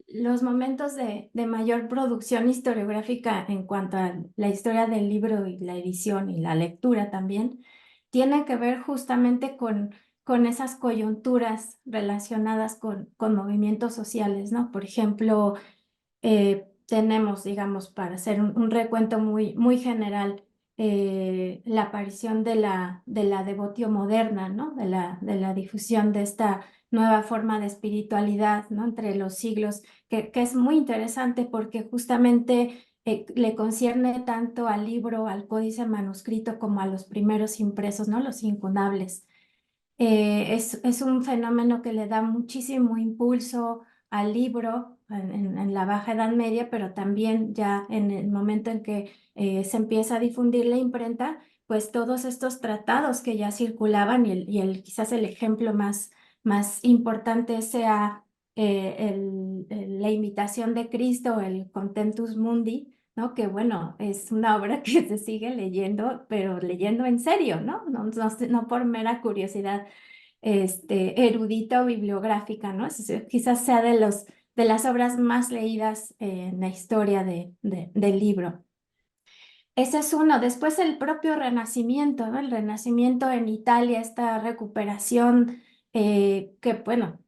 los momentos de mayor producción historiográfica en cuanto a la historia del libro y la edición y la lectura también, tiene que ver justamente con esas coyunturas relacionadas con movimientos sociales, ¿no? Por ejemplo, tenemos, digamos, para hacer un recuento muy general, la aparición de la devotio moderna, ¿no? De la difusión de esta nueva forma de espiritualidad, ¿no? Entre los siglos, que es muy interesante porque justamente le concierne tanto al libro, al códice manuscrito, como a los primeros impresos, ¿no? Los incunables. Es un fenómeno que le da muchísimo impulso al libro en la Baja Edad Media, pero también ya en el momento en que se empieza a difundir la imprenta, pues todos estos tratados que ya circulaban quizás el ejemplo más importante sea la imitación de Cristo, el Contentus Mundi, ¿no? Que bueno, es una obra que se sigue leyendo, pero leyendo en serio, ¿no? No por mera curiosidad erudita o bibliográfica, ¿no? Quizás sea de las obras más leídas en la historia del libro. Ese es uno. Después el propio Renacimiento, ¿no? El Renacimiento en Italia, esta recuperación que, bueno,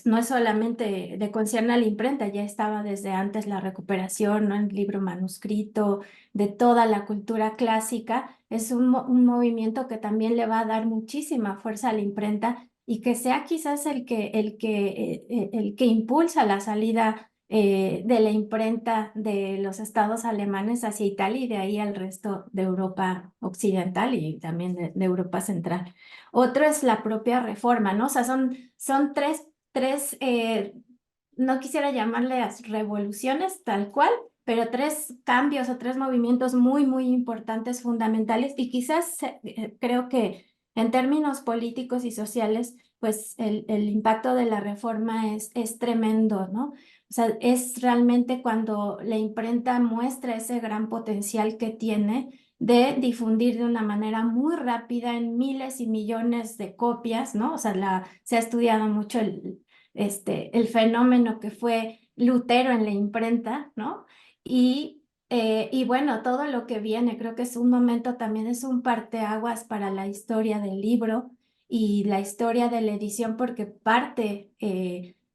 no es solamente de concierne a la imprenta, ya estaba desde antes la recuperación, ¿no? El libro manuscrito, de toda la cultura clásica. Es un movimiento que también le va a dar muchísima fuerza a la imprenta y que sea quizás el que impulsa la salida de la imprenta de los estados alemanes hacia Italia y de ahí al resto de Europa occidental y también de Europa central. Otro es la propia reforma, ¿no? O sea, son tres no quisiera llamarles revoluciones tal cual, pero tres cambios o tres movimientos muy importantes, fundamentales, y quizás creo que en términos políticos y sociales, pues el impacto de la reforma es tremendo, ¿no? O sea, es realmente cuando la imprenta muestra ese gran potencial que tiene de difundir de una manera muy rápida en miles y millones de copias, ¿no? O sea, se ha estudiado mucho el fenómeno que fue Lutero en la imprenta, ¿no? Y bueno, todo lo que viene, creo que es un momento también, es un parteaguas para la historia del libro y la historia de la edición, porque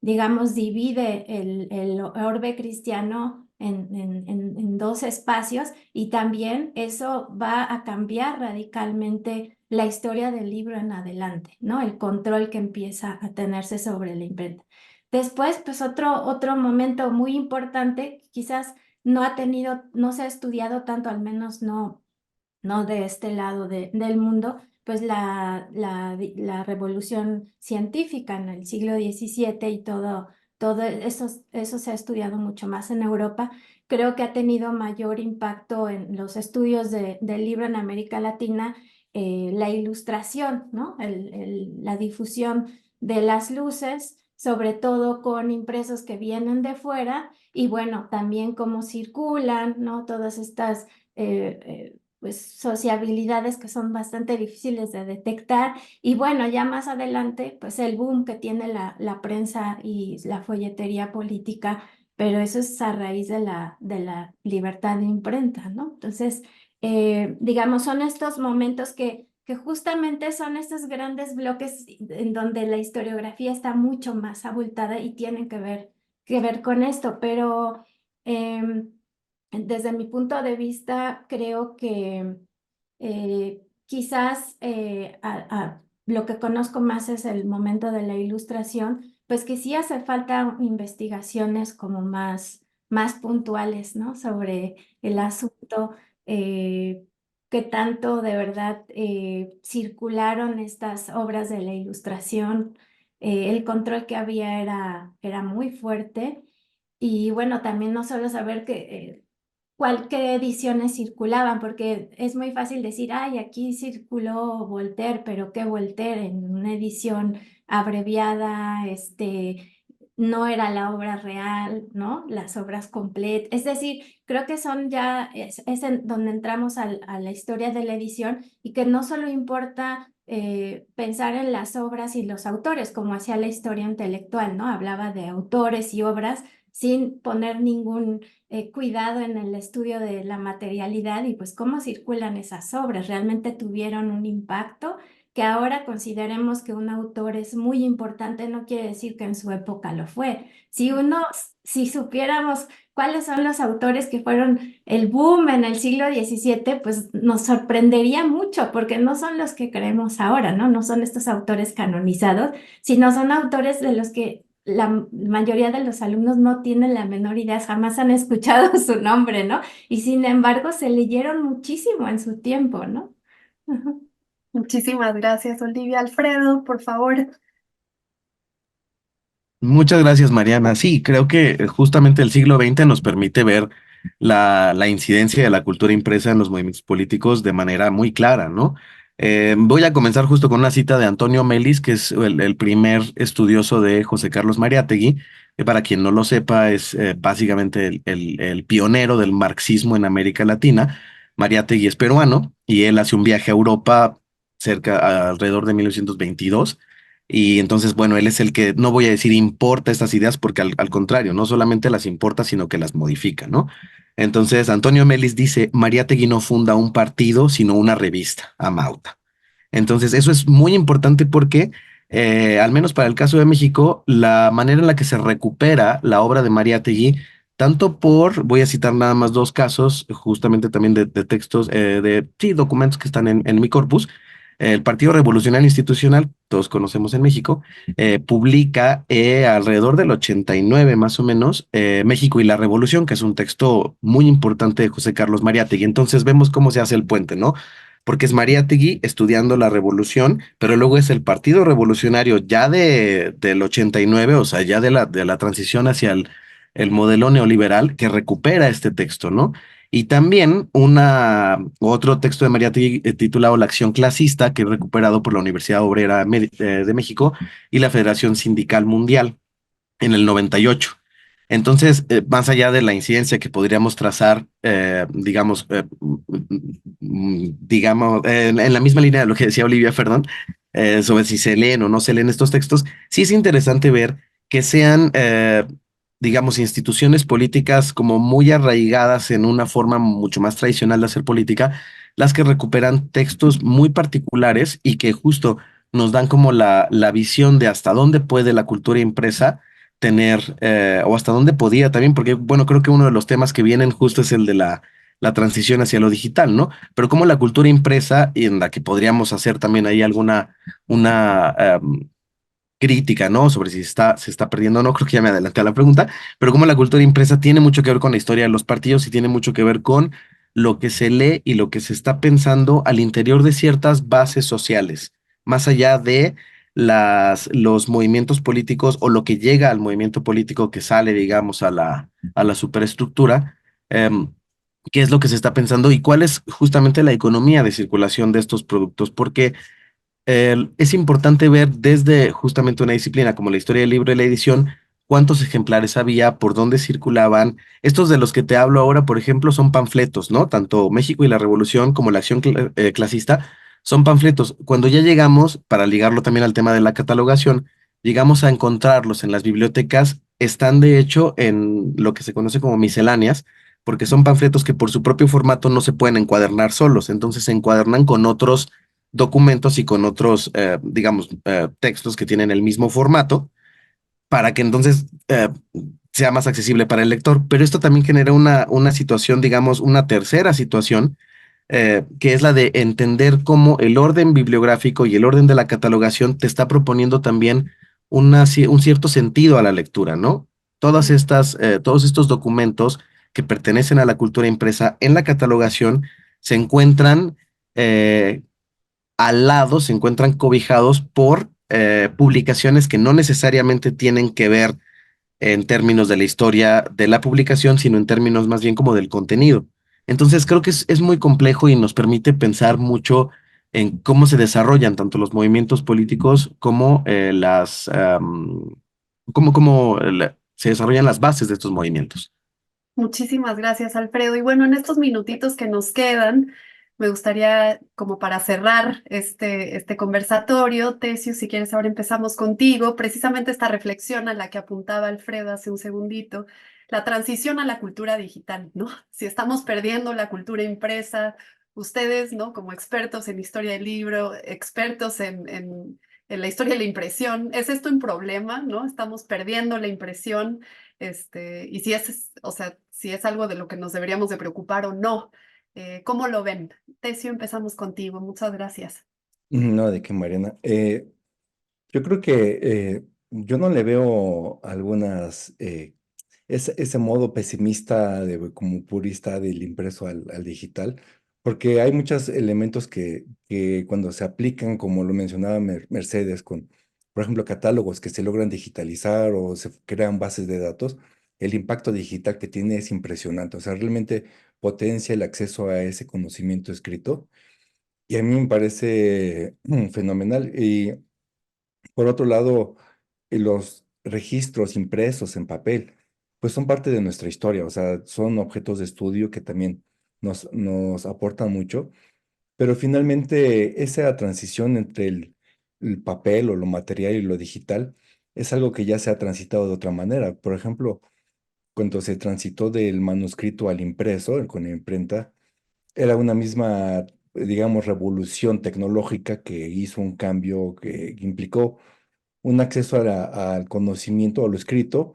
digamos, divide el orbe cristiano en dos espacios y también eso va a cambiar radicalmente la historia del libro en adelante, ¿no? El control que empieza a tenerse sobre la imprenta. Después, pues otro momento muy importante, quizás no se ha estudiado tanto, al menos no de este lado del mundo, pues la revolución científica en el siglo XVII y todo eso se ha estudiado mucho más en Europa. Creo que ha tenido mayor impacto en los estudios del libro en América Latina, la ilustración, ¿no? La difusión de las luces, sobre todo con impresos que vienen de fuera, y bueno, también cómo circulan, ¿no? Todas estas pues sociabilidades que son bastante difíciles de detectar. Y bueno, ya más adelante, pues el boom que tiene la prensa y la folletería política, pero eso es a raíz de la libertad de imprenta, ¿no? Entonces, digamos, son estos momentos que justamente son estos grandes bloques en donde la historiografía está mucho más abultada y tienen que ver con esto, pero desde mi punto de vista, creo que quizás lo que conozco más es el momento de la ilustración, pues que sí hace falta investigaciones como más puntuales, ¿no? Sobre el asunto, qué tanto de verdad circularon estas obras de la ilustración, el control que había era muy fuerte. Y bueno, también no solo saber qué ediciones circulaban, porque es muy fácil decir, ay, aquí circuló Voltaire, pero ¿qué Voltaire? En una edición abreviada, no era la obra real, ¿no? Las obras completas. Es decir, creo que son ya, es en donde entramos a la historia de la edición y que no solo importa pensar en las obras y los autores, como hacía la historia intelectual, ¿no? Hablaba de autores y obras sin poner ningún cuidado en el estudio de la materialidad y pues cómo circulan esas obras. ¿Realmente tuvieron un impacto? Que ahora consideremos que un autor es muy importante, no quiere decir que en su época lo fue. Si supiéramos cuáles son los autores que fueron el boom en el siglo XVII, pues nos sorprendería mucho, porque no son los que creemos ahora, ¿no? No son estos autores canonizados, sino son autores de los que la mayoría de los alumnos no tienen la menor idea, jamás han escuchado su nombre, ¿no? Y sin embargo se leyeron muchísimo en su tiempo, ¿no? Ujú.
Muchísimas gracias, Olivia. Alfredo, por favor.
Muchas gracias, Mariana. Sí, creo que justamente el siglo XX nos permite ver la incidencia de la cultura impresa en los movimientos políticos de manera muy clara, ¿no? Voy a comenzar justo con una cita de Antonio Melis, que es el primer estudioso de José Carlos Mariátegui, que para quien no lo sepa es básicamente el pionero del marxismo en América Latina. Mariátegui es peruano y él hace un viaje a Europa alrededor de 1922 y entonces, bueno, él es el que, no voy a decir importa estas ideas porque al contrario, no solamente las importa, sino que las modifica, ¿no? Entonces, Antonio Melis dice, Mariátegui no funda un partido, sino una revista, Amauta. Entonces, eso es muy importante porque, al menos para el caso de México, la manera en la que se recupera la obra de Mariátegui, voy a citar nada más dos casos, justamente también de textos, sí, documentos que están en mi corpus. El Partido Revolucionario Institucional, todos conocemos en México, publica alrededor del 89 más o menos, México y la Revolución, que es un texto muy importante de José Carlos Mariátegui. Entonces vemos cómo se hace el puente, ¿no? Porque es Mariátegui estudiando la revolución, pero luego es el Partido Revolucionario ya del 89, o sea, ya de la transición hacia el modelo neoliberal que recupera este texto, ¿no? Y también otro texto de Mariátegui titulado La acción clasista, que es recuperado por la Universidad Obrera de México y la Federación Sindical Mundial en el 98. Entonces, más allá de la incidencia que podríamos trazar, digamos, en la misma línea de lo que decía Olivia, perdón, sobre si se leen o no se leen estos textos, sí es interesante ver que sean, digamos, instituciones políticas como muy arraigadas en una forma mucho más tradicional de hacer política, las que recuperan textos muy particulares y que justo nos dan como la visión de hasta dónde puede la cultura impresa tener, o hasta dónde podía también, porque, bueno, creo que uno de los temas que vienen justo es el de la transición hacia lo digital, ¿no? Pero como la cultura impresa, y en la que podríamos hacer también ahí una crítica, ¿no? Sobre si se está perdiendo o no, creo que ya me adelanté a la pregunta, pero como la cultura impresa tiene mucho que ver con la historia de los partidos y tiene mucho que ver con lo que se lee y lo que se está pensando al interior de ciertas bases sociales, más allá de los movimientos políticos o lo que llega al movimiento político que sale, digamos, a la superestructura, qué es lo que se está pensando y cuál es justamente la economía de circulación de estos productos, porque es importante ver desde justamente una disciplina como la historia del libro y la edición, cuántos ejemplares había, por dónde circulaban. Estos de los que te hablo ahora, por ejemplo, son panfletos, ¿no? Tanto México y la Revolución como la acción clasista son panfletos. Cuando ya llegamos, para ligarlo también al tema de la catalogación, llegamos a encontrarlos en las bibliotecas, están de hecho en lo que se conoce como misceláneas, porque son panfletos que por su propio formato no se pueden encuadernar solos, entonces se encuadernan con otros documentos y con otros, digamos, textos que tienen el mismo formato para que entonces sea más accesible para el lector. Pero esto también genera una situación, digamos, una tercera situación, que es la de entender cómo el orden bibliográfico y el orden de la catalogación te está proponiendo también un cierto sentido a la lectura, ¿no? Todos estos documentos que pertenecen a la cultura impresa en la catalogación se encuentran al lado, se encuentran cobijados por publicaciones que no necesariamente tienen que ver en términos de la historia de la publicación, sino en términos más bien como del contenido. Entonces creo que es muy complejo y nos permite pensar mucho en cómo se desarrollan tanto los movimientos políticos como se desarrollan las bases de estos movimientos.
Muchísimas gracias, Alfredo. Y bueno, en estos minutitos que nos quedan, Me gustaría, como para cerrar este conversatorio, Tesio, si quieres, ahora empezamos contigo, precisamente esta reflexión a la que apuntaba Alfredo hace un segundito, la transición a la cultura digital, ¿no? Si estamos perdiendo la cultura impresa, ustedes, ¿no? Como expertos en historia del libro, expertos en la historia de la impresión, ¿es esto un problema, ¿no? Estamos perdiendo la impresión, y si es, o sea, si es algo de lo que nos deberíamos de preocupar o no. ¿Cómo lo ven? Tesio, empezamos contigo. Muchas gracias.
No, de qué, Mariana. Yo creo que yo no le veo algunas, ese modo pesimista como purista del impreso al digital, porque hay muchos elementos que cuando se aplican, como lo mencionaba Mercedes, con, por ejemplo, catálogos que se logran digitalizar o se crean bases de datos, el impacto digital que tiene es impresionante. O sea, realmente potencia el acceso a ese conocimiento escrito y a mí me parece fenomenal. Y por otro lado, los registros impresos en papel, pues son parte de nuestra historia, o sea, son objetos de estudio que también nos aportan mucho, pero finalmente esa transición entre el papel o lo material y lo digital es algo que ya se ha transitado de otra manera. Por ejemplo, cuando se transitó del manuscrito al impreso, con la imprenta, era una misma, digamos, revolución tecnológica que hizo un cambio que implicó un acceso al conocimiento, a lo escrito,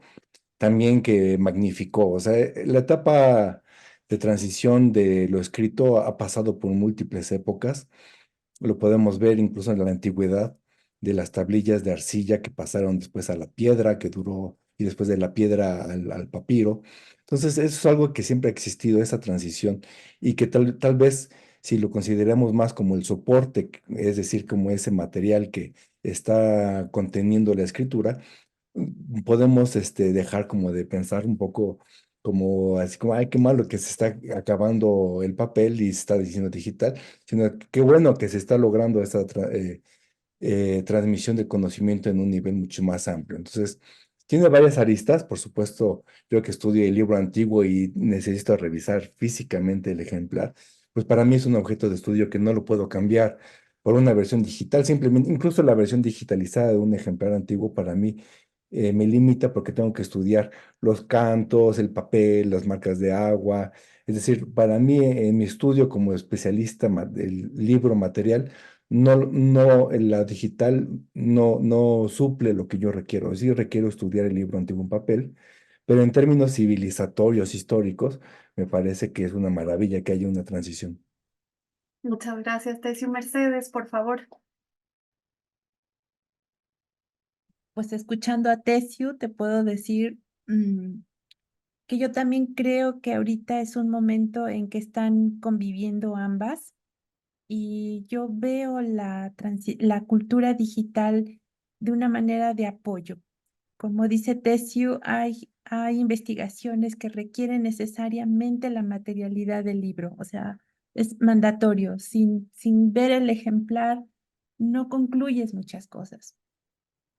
también que magnificó. O sea, la etapa de transición de lo escrito ha pasado por múltiples épocas. Lo podemos ver incluso en la antigüedad, de las tablillas de arcilla que pasaron después a la piedra, que duró, y después de la piedra al papiro. Entonces, eso es algo que siempre ha existido, esa transición, y que tal vez si lo consideramos más como el soporte, es decir, como ese material que está conteniendo la escritura, podemos dejar como de pensar un poco como así como, ay, qué malo que se está acabando el papel y se está diciendo digital, sino qué bueno que se está logrando esta transmisión de conocimiento en un nivel mucho más amplio. Entonces, tiene varias aristas, por supuesto, yo que estudio el libro antiguo y necesito revisar físicamente el ejemplar, pues para mí es un objeto de estudio que no lo puedo cambiar por una versión digital, simplemente, incluso la versión digitalizada de un ejemplar antiguo para mí me limita porque tengo que estudiar los cantos, el papel, las marcas de agua. Es decir, para mí en mi estudio como especialista del libro material, la digital no suple lo que yo requiero. Sí requiero estudiar el libro antiguo en papel, pero en términos civilizatorios, históricos, me parece que es una maravilla que haya una transición.
Muchas gracias, Tesio. Mercedes, por favor.
Pues escuchando a Tessiu, te puedo decir que yo también creo que ahorita es un momento en que están conviviendo ambas y yo veo la cultura digital de una manera de apoyo. Como dice Tessiu, hay investigaciones que requieren necesariamente la materialidad del libro, o sea, es mandatorio. Sin ver el ejemplar, no concluyes muchas cosas.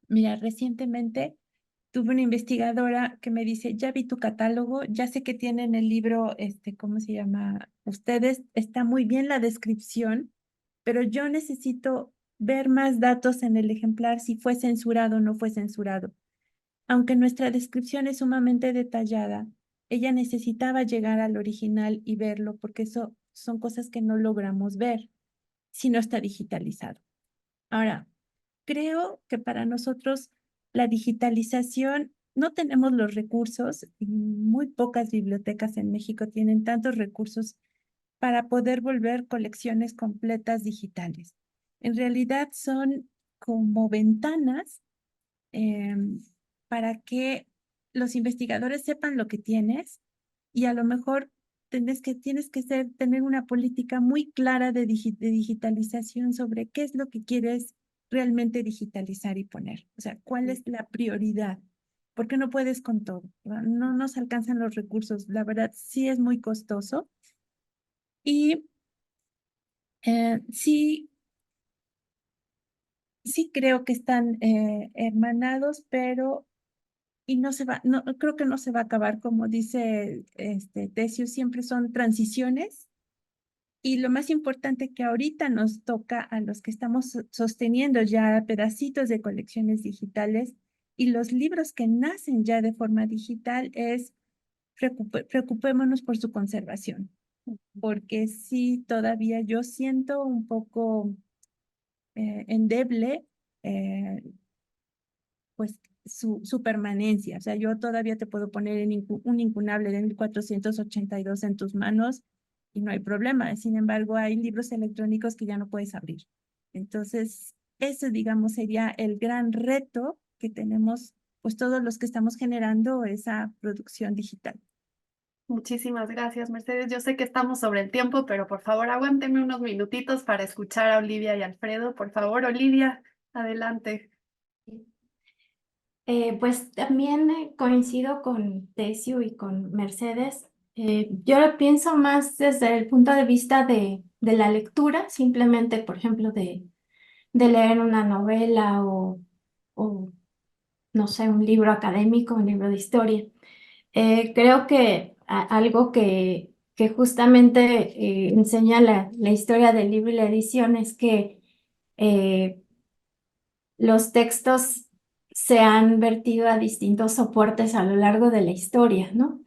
Mira, recientemente tuve una investigadora que me dice, ya vi tu catálogo, ya sé que tienen el libro, ¿cómo se llama? Ustedes, está muy bien la descripción, pero yo necesito ver más datos en el ejemplar si fue censurado o no fue censurado. Aunque nuestra descripción es sumamente detallada, ella necesitaba llegar al original y verlo porque eso son cosas que no logramos ver si no está digitalizado. Ahora, creo que para nosotros la digitalización no tenemos los recursos y muy pocas bibliotecas en México tienen tantos recursos para poder volver colecciones completas digitales. En realidad son como ventanas em, para que los investigadores sepan lo que tienes y a lo mejor tener una política muy clara de digitalización sobre qué es lo que quieres realmente digitalizar y poner. O sea, cuál es la prioridad. Porque no puedes con todo, ¿verdad? No nos alcanzan los recursos. La verdad, sí es muy costoso. Y sí, sí creo que están hermanados, pero y no se va, no, creo que no se va a acabar, como dice Tessio, siempre son transiciones Y lo más importante que ahorita nos toca a los que estamos sosteniendo ya pedacitos de colecciones digitales y los libros que nacen ya de forma digital es preocupémonos por su conservación, porque sí, todavía yo siento un poco endeble pues su permanencia. O sea, yo todavía te puedo poner un incunable de 1482 en tus manos y no hay problema. Sin embargo, hay libros electrónicos que ya no puedes abrir. Entonces, ese, digamos, sería el gran reto que tenemos, pues todos los que estamos generando esa producción digital.
Muchísimas gracias, Mercedes. Yo sé que estamos sobre el tiempo, pero por favor, aguánteme unos minutitos para escuchar a Olivia y Alfredo. Por favor, Olivia, adelante.
Pues también coincido con Tesio y con Mercedes. Yo lo pienso más desde el punto de vista de la lectura, simplemente, por ejemplo, de leer una novela o, no sé, un libro académico, un libro de historia. Creo que algo que justamente enseña la historia del libro y la edición es que eh, los textos se han vertido a distintos soportes a lo largo de la historia, ¿no?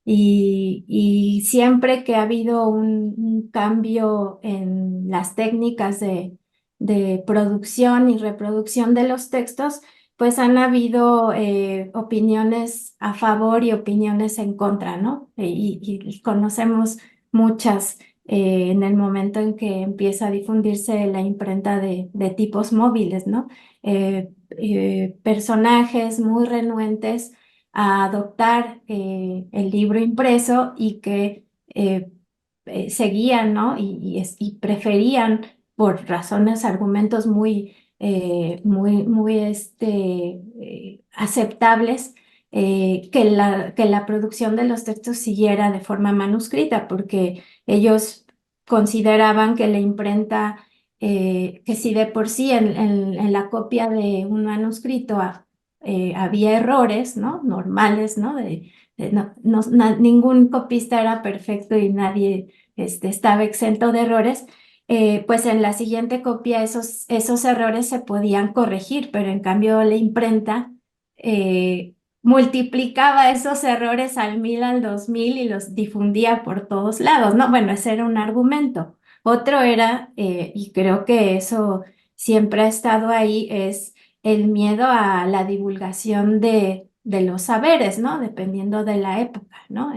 Y siempre que ha habido un cambio en las técnicas de producción y reproducción de los textos, pues han habido opiniones a favor y opiniones en contra, ¿no? Y conocemos muchas en el momento en que empieza a difundirse la imprenta de tipos móviles, ¿no? Personajes muy renuentes a adoptar el libro impreso y que seguían, ¿no? Y preferían por razones, argumentos muy aceptables que la producción de los textos siguiera de forma manuscrita, porque ellos consideraban que la imprenta, que si de por sí en la copia de un manuscrito había errores, ¿no? Normales, ¿no? Ningún copista era perfecto y nadie estaba exento de errores. Pues en la siguiente copia esos errores se podían corregir, pero en cambio la imprenta multiplicaba esos errores al 1000, al 2000 y los difundía por todos lados, ¿no? Bueno, ese era un argumento. Otro era, y creo que eso siempre ha estado ahí, es el miedo a la divulgación de los saberes, ¿no? Dependiendo de la época, ¿no?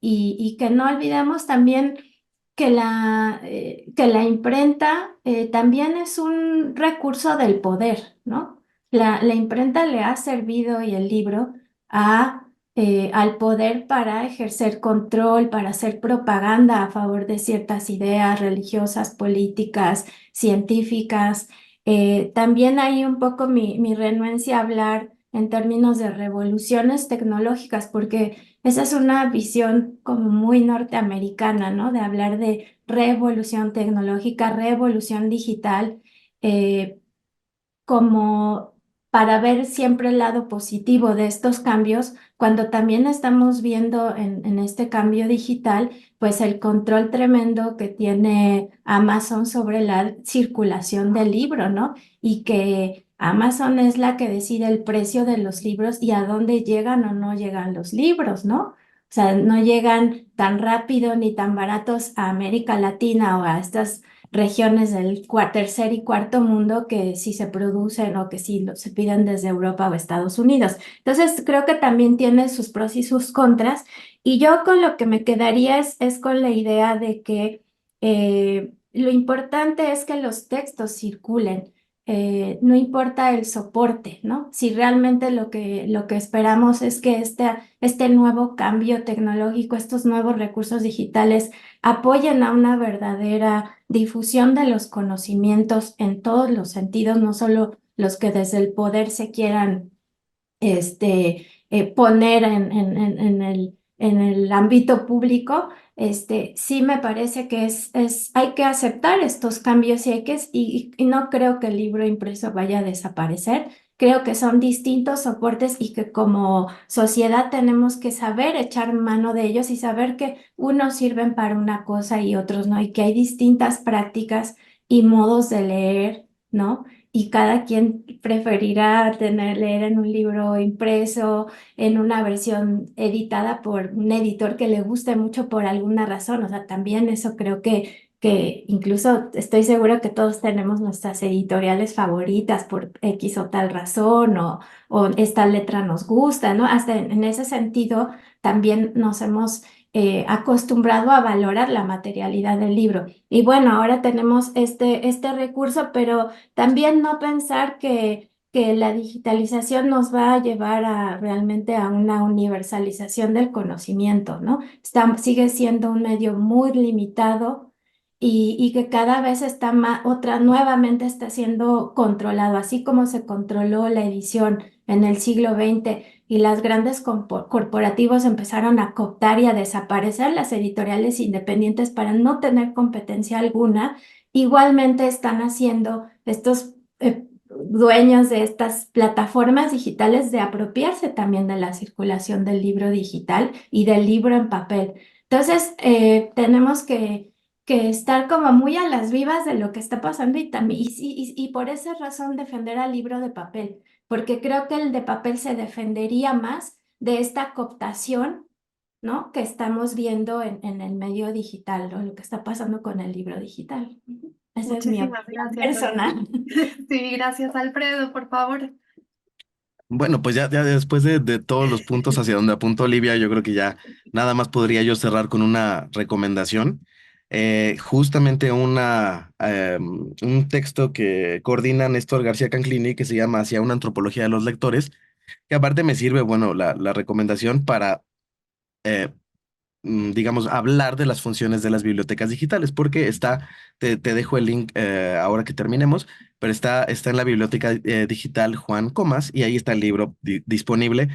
Y que no olvidemos también que la imprenta también es un recurso del poder, ¿no? La imprenta le ha servido y el libro al poder para ejercer control, para hacer propaganda a favor de ciertas ideas religiosas, políticas, científicas. También hay un poco mi renuencia a hablar en términos de revoluciones tecnológicas, porque esa es una visión como muy norteamericana, ¿no? De hablar de revolución tecnológica, revolución digital, eh, como para ver siempre el lado positivo de estos cambios, cuando también estamos viendo en este cambio digital, pues el control tremendo que tiene Amazon sobre la circulación del libro, ¿no? Y que Amazon es la que decide el precio de los libros y a dónde llegan o no llegan los libros, ¿no? O sea, no llegan tan rápido ni tan baratos a América Latina o a estas regiones del tercer y cuarto mundo que sí se producen o que sí se piden desde Europa o Estados Unidos. Entonces, creo que también tiene sus pros y sus contras. Y yo con lo que me quedaría es con la idea de que lo importante es que los textos circulen. No importa el soporte, ¿no? Si realmente lo que esperamos es que este nuevo cambio tecnológico, estos nuevos recursos digitales apoyen a una verdadera difusión de los conocimientos en todos los sentidos, no solo los que desde el poder se quieran poner en el ámbito público. Sí me parece que hay que aceptar estos cambios y no creo que el libro impreso vaya a desaparecer. creo que son distintos soportes y que como sociedad tenemos que saber echar mano de ellos y saber que unos sirven para una cosa y otros no, y que hay distintas prácticas y modos de leer, ¿no? Y cada quien preferirá leer en un libro impreso, en una versión editada por un editor que le guste mucho por alguna razón. O sea, también eso creo que incluso estoy segura que todos tenemos nuestras editoriales favoritas por X o tal razón, o esta letra nos gusta, ¿no? Hasta en ese sentido, también nos hemos acostumbrado a valorar la materialidad del libro. Y bueno, ahora tenemos este recurso, pero también no pensar que la digitalización nos va a llevar realmente a una universalización del conocimiento, ¿no? Sigue siendo un medio muy limitado y que cada vez está nuevamente está siendo controlado, así como se controló la edición en el siglo XX y las grandes corporativos empezaron a cooptar y a desaparecer las editoriales independientes para no tener competencia alguna. Igualmente están haciendo estos dueños de estas plataformas digitales de apropiarse también de la circulación del libro digital y del libro en papel. Entonces, tenemos que estar como muy a las vivas de lo que está pasando y, también, y por esa razón defender al libro de papel, porque creo que el de papel se defendería más de esta cooptación, ¿no? Que estamos viendo en el medio digital, o lo que está pasando con el libro digital. Esa es mi
Muchísimas
opinión
gracias,
personal.
Sí, gracias, Alfredo, por favor.
Bueno, pues ya después de todos los puntos hacia donde apuntó Olivia, yo creo que ya nada más podría yo cerrar con una recomendación. Justamente un texto que coordina Néstor García Canclini que se llama Hacia una antropología de los lectores, que aparte me sirve, bueno, la recomendación para eh, digamos, hablar de las funciones de las bibliotecas digitales, porque te dejo el link ahora que terminemos, pero está en la biblioteca digital Juan Comas y ahí está el libro disponible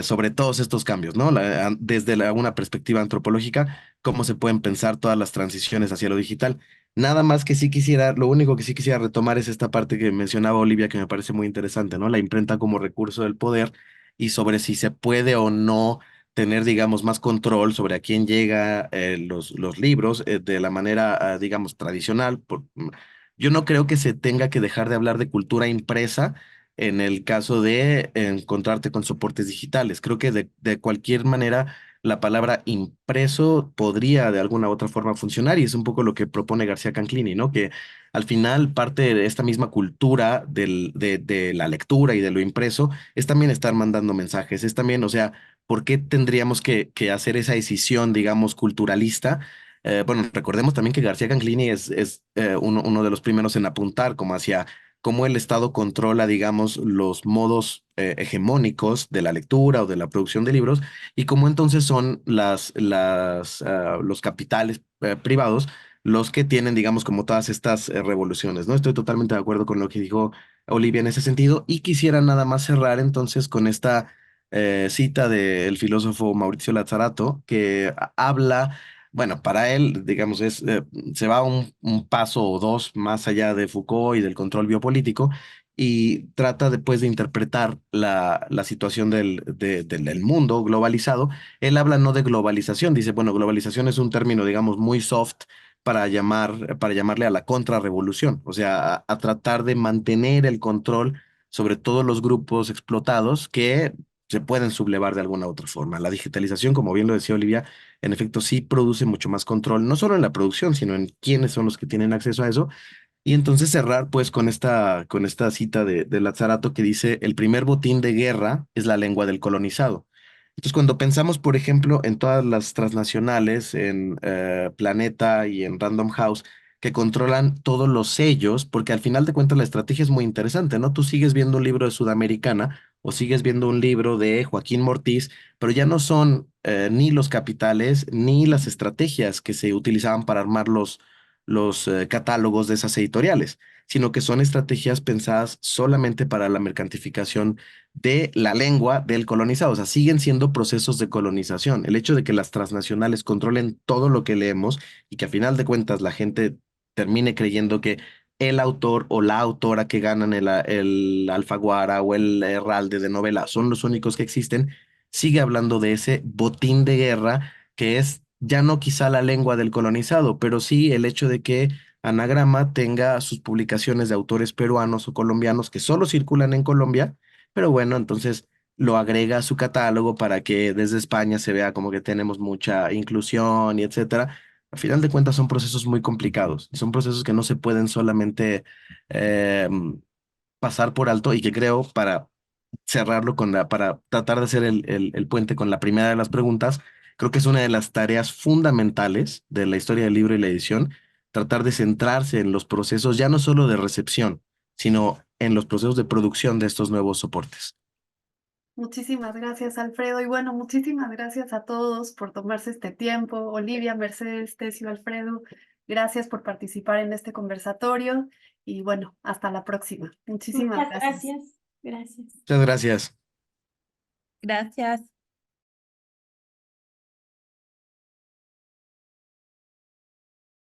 sobre todos estos cambios, ¿no? Desde una perspectiva antropológica, cómo se pueden pensar todas las transiciones hacia lo digital. Nada más que sí quisiera, lo único que sí quisiera retomar es esta parte que mencionaba Olivia, que me parece muy interesante, ¿no? La imprenta como recurso del poder y sobre si se puede o no tener, digamos, más control sobre a quién llega los libros de la manera, digamos, tradicional. Yo no creo que se tenga que dejar de hablar de cultura impresa en el caso de encontrarte con soportes digitales. Creo que de cualquier manera la palabra impreso podría de alguna u otra forma funcionar y es un poco lo que propone García Canclini, ¿no? Que al final parte de esta misma cultura de la lectura y de lo impreso es también estar mandando mensajes, es también, o sea, ¿por qué tendríamos que hacer esa decisión, digamos, culturalista? Bueno, recordemos también que García Canclini es uno de los primeros en apuntar como hacia cómo el Estado controla, digamos, los modos hegemónicos de la lectura o de la producción de libros y cómo entonces son los capitales privados los que tienen, digamos, como todas estas revoluciones, ¿no? Estoy totalmente de acuerdo con lo que dijo Olivia en ese sentido y quisiera nada más cerrar entonces con esta cita del filósofo Mauricio Lazzarato, que habla, bueno, para él, digamos, se va un paso o dos más allá de Foucault y del control biopolítico y trata después de interpretar la situación del mundo globalizado. Él habla no de globalización, dice, bueno, globalización es un término, digamos, muy soft para llamarle a la contrarrevolución, o sea, a tratar de mantener el control sobre todos los grupos explotados que se pueden sublevar de alguna u otra forma. La digitalización, como bien lo decía Olivia, en efecto sí produce mucho más control, no solo en la producción, sino en quiénes son los que tienen acceso a eso. Y entonces cerrar pues con esta cita de Lazzarato que dice, el primer botín de guerra es la lengua del colonizado. Entonces, cuando pensamos, por ejemplo, en todas las transnacionales, en Planeta y en Random House, que controlan todos los sellos, porque al final de cuentas la estrategia es muy interesante, ¿no? Tú sigues viendo un libro de Sudamericana o sigues viendo un libro de Joaquín Mortiz, pero ya no son ni los capitales ni las estrategias que se utilizaban para armar los catálogos de esas editoriales, sino que son estrategias pensadas solamente para la mercantificación de la lengua del colonizado. O sea, siguen siendo procesos de colonización. El hecho de que las transnacionales controlen todo lo que leemos y que a final de cuentas la gente termine creyendo que el autor o la autora que ganan el Alfaguara o el Herralde de novela son los únicos que existen, sigue hablando de ese botín de guerra que es ya no quizá la lengua del colonizado, pero sí el hecho de que Anagrama tenga sus publicaciones de autores peruanos o colombianos que solo circulan en Colombia, pero bueno, entonces lo agrega a su catálogo para que desde España se vea como que tenemos mucha inclusión y etcétera. Al final de cuentas son procesos muy complicados, y son procesos que no se pueden solamente eh, pasar por alto y que creo para cerrarlo para tratar de hacer el puente con la primera de las preguntas, creo que es una de las tareas fundamentales de la historia del libro y la edición, tratar de centrarse en los procesos ya no solo de recepción, sino en los procesos de producción de estos nuevos soportes.
Muchísimas gracias, Alfredo. Y bueno, muchísimas gracias a todos por tomarse este tiempo. Olivia, Mercedes, Tesio, Alfredo, gracias por participar en este conversatorio. Y bueno, hasta la próxima. Muchísimas
Muchas
gracias.
gracias. Gracias.
Muchas gracias.
Gracias.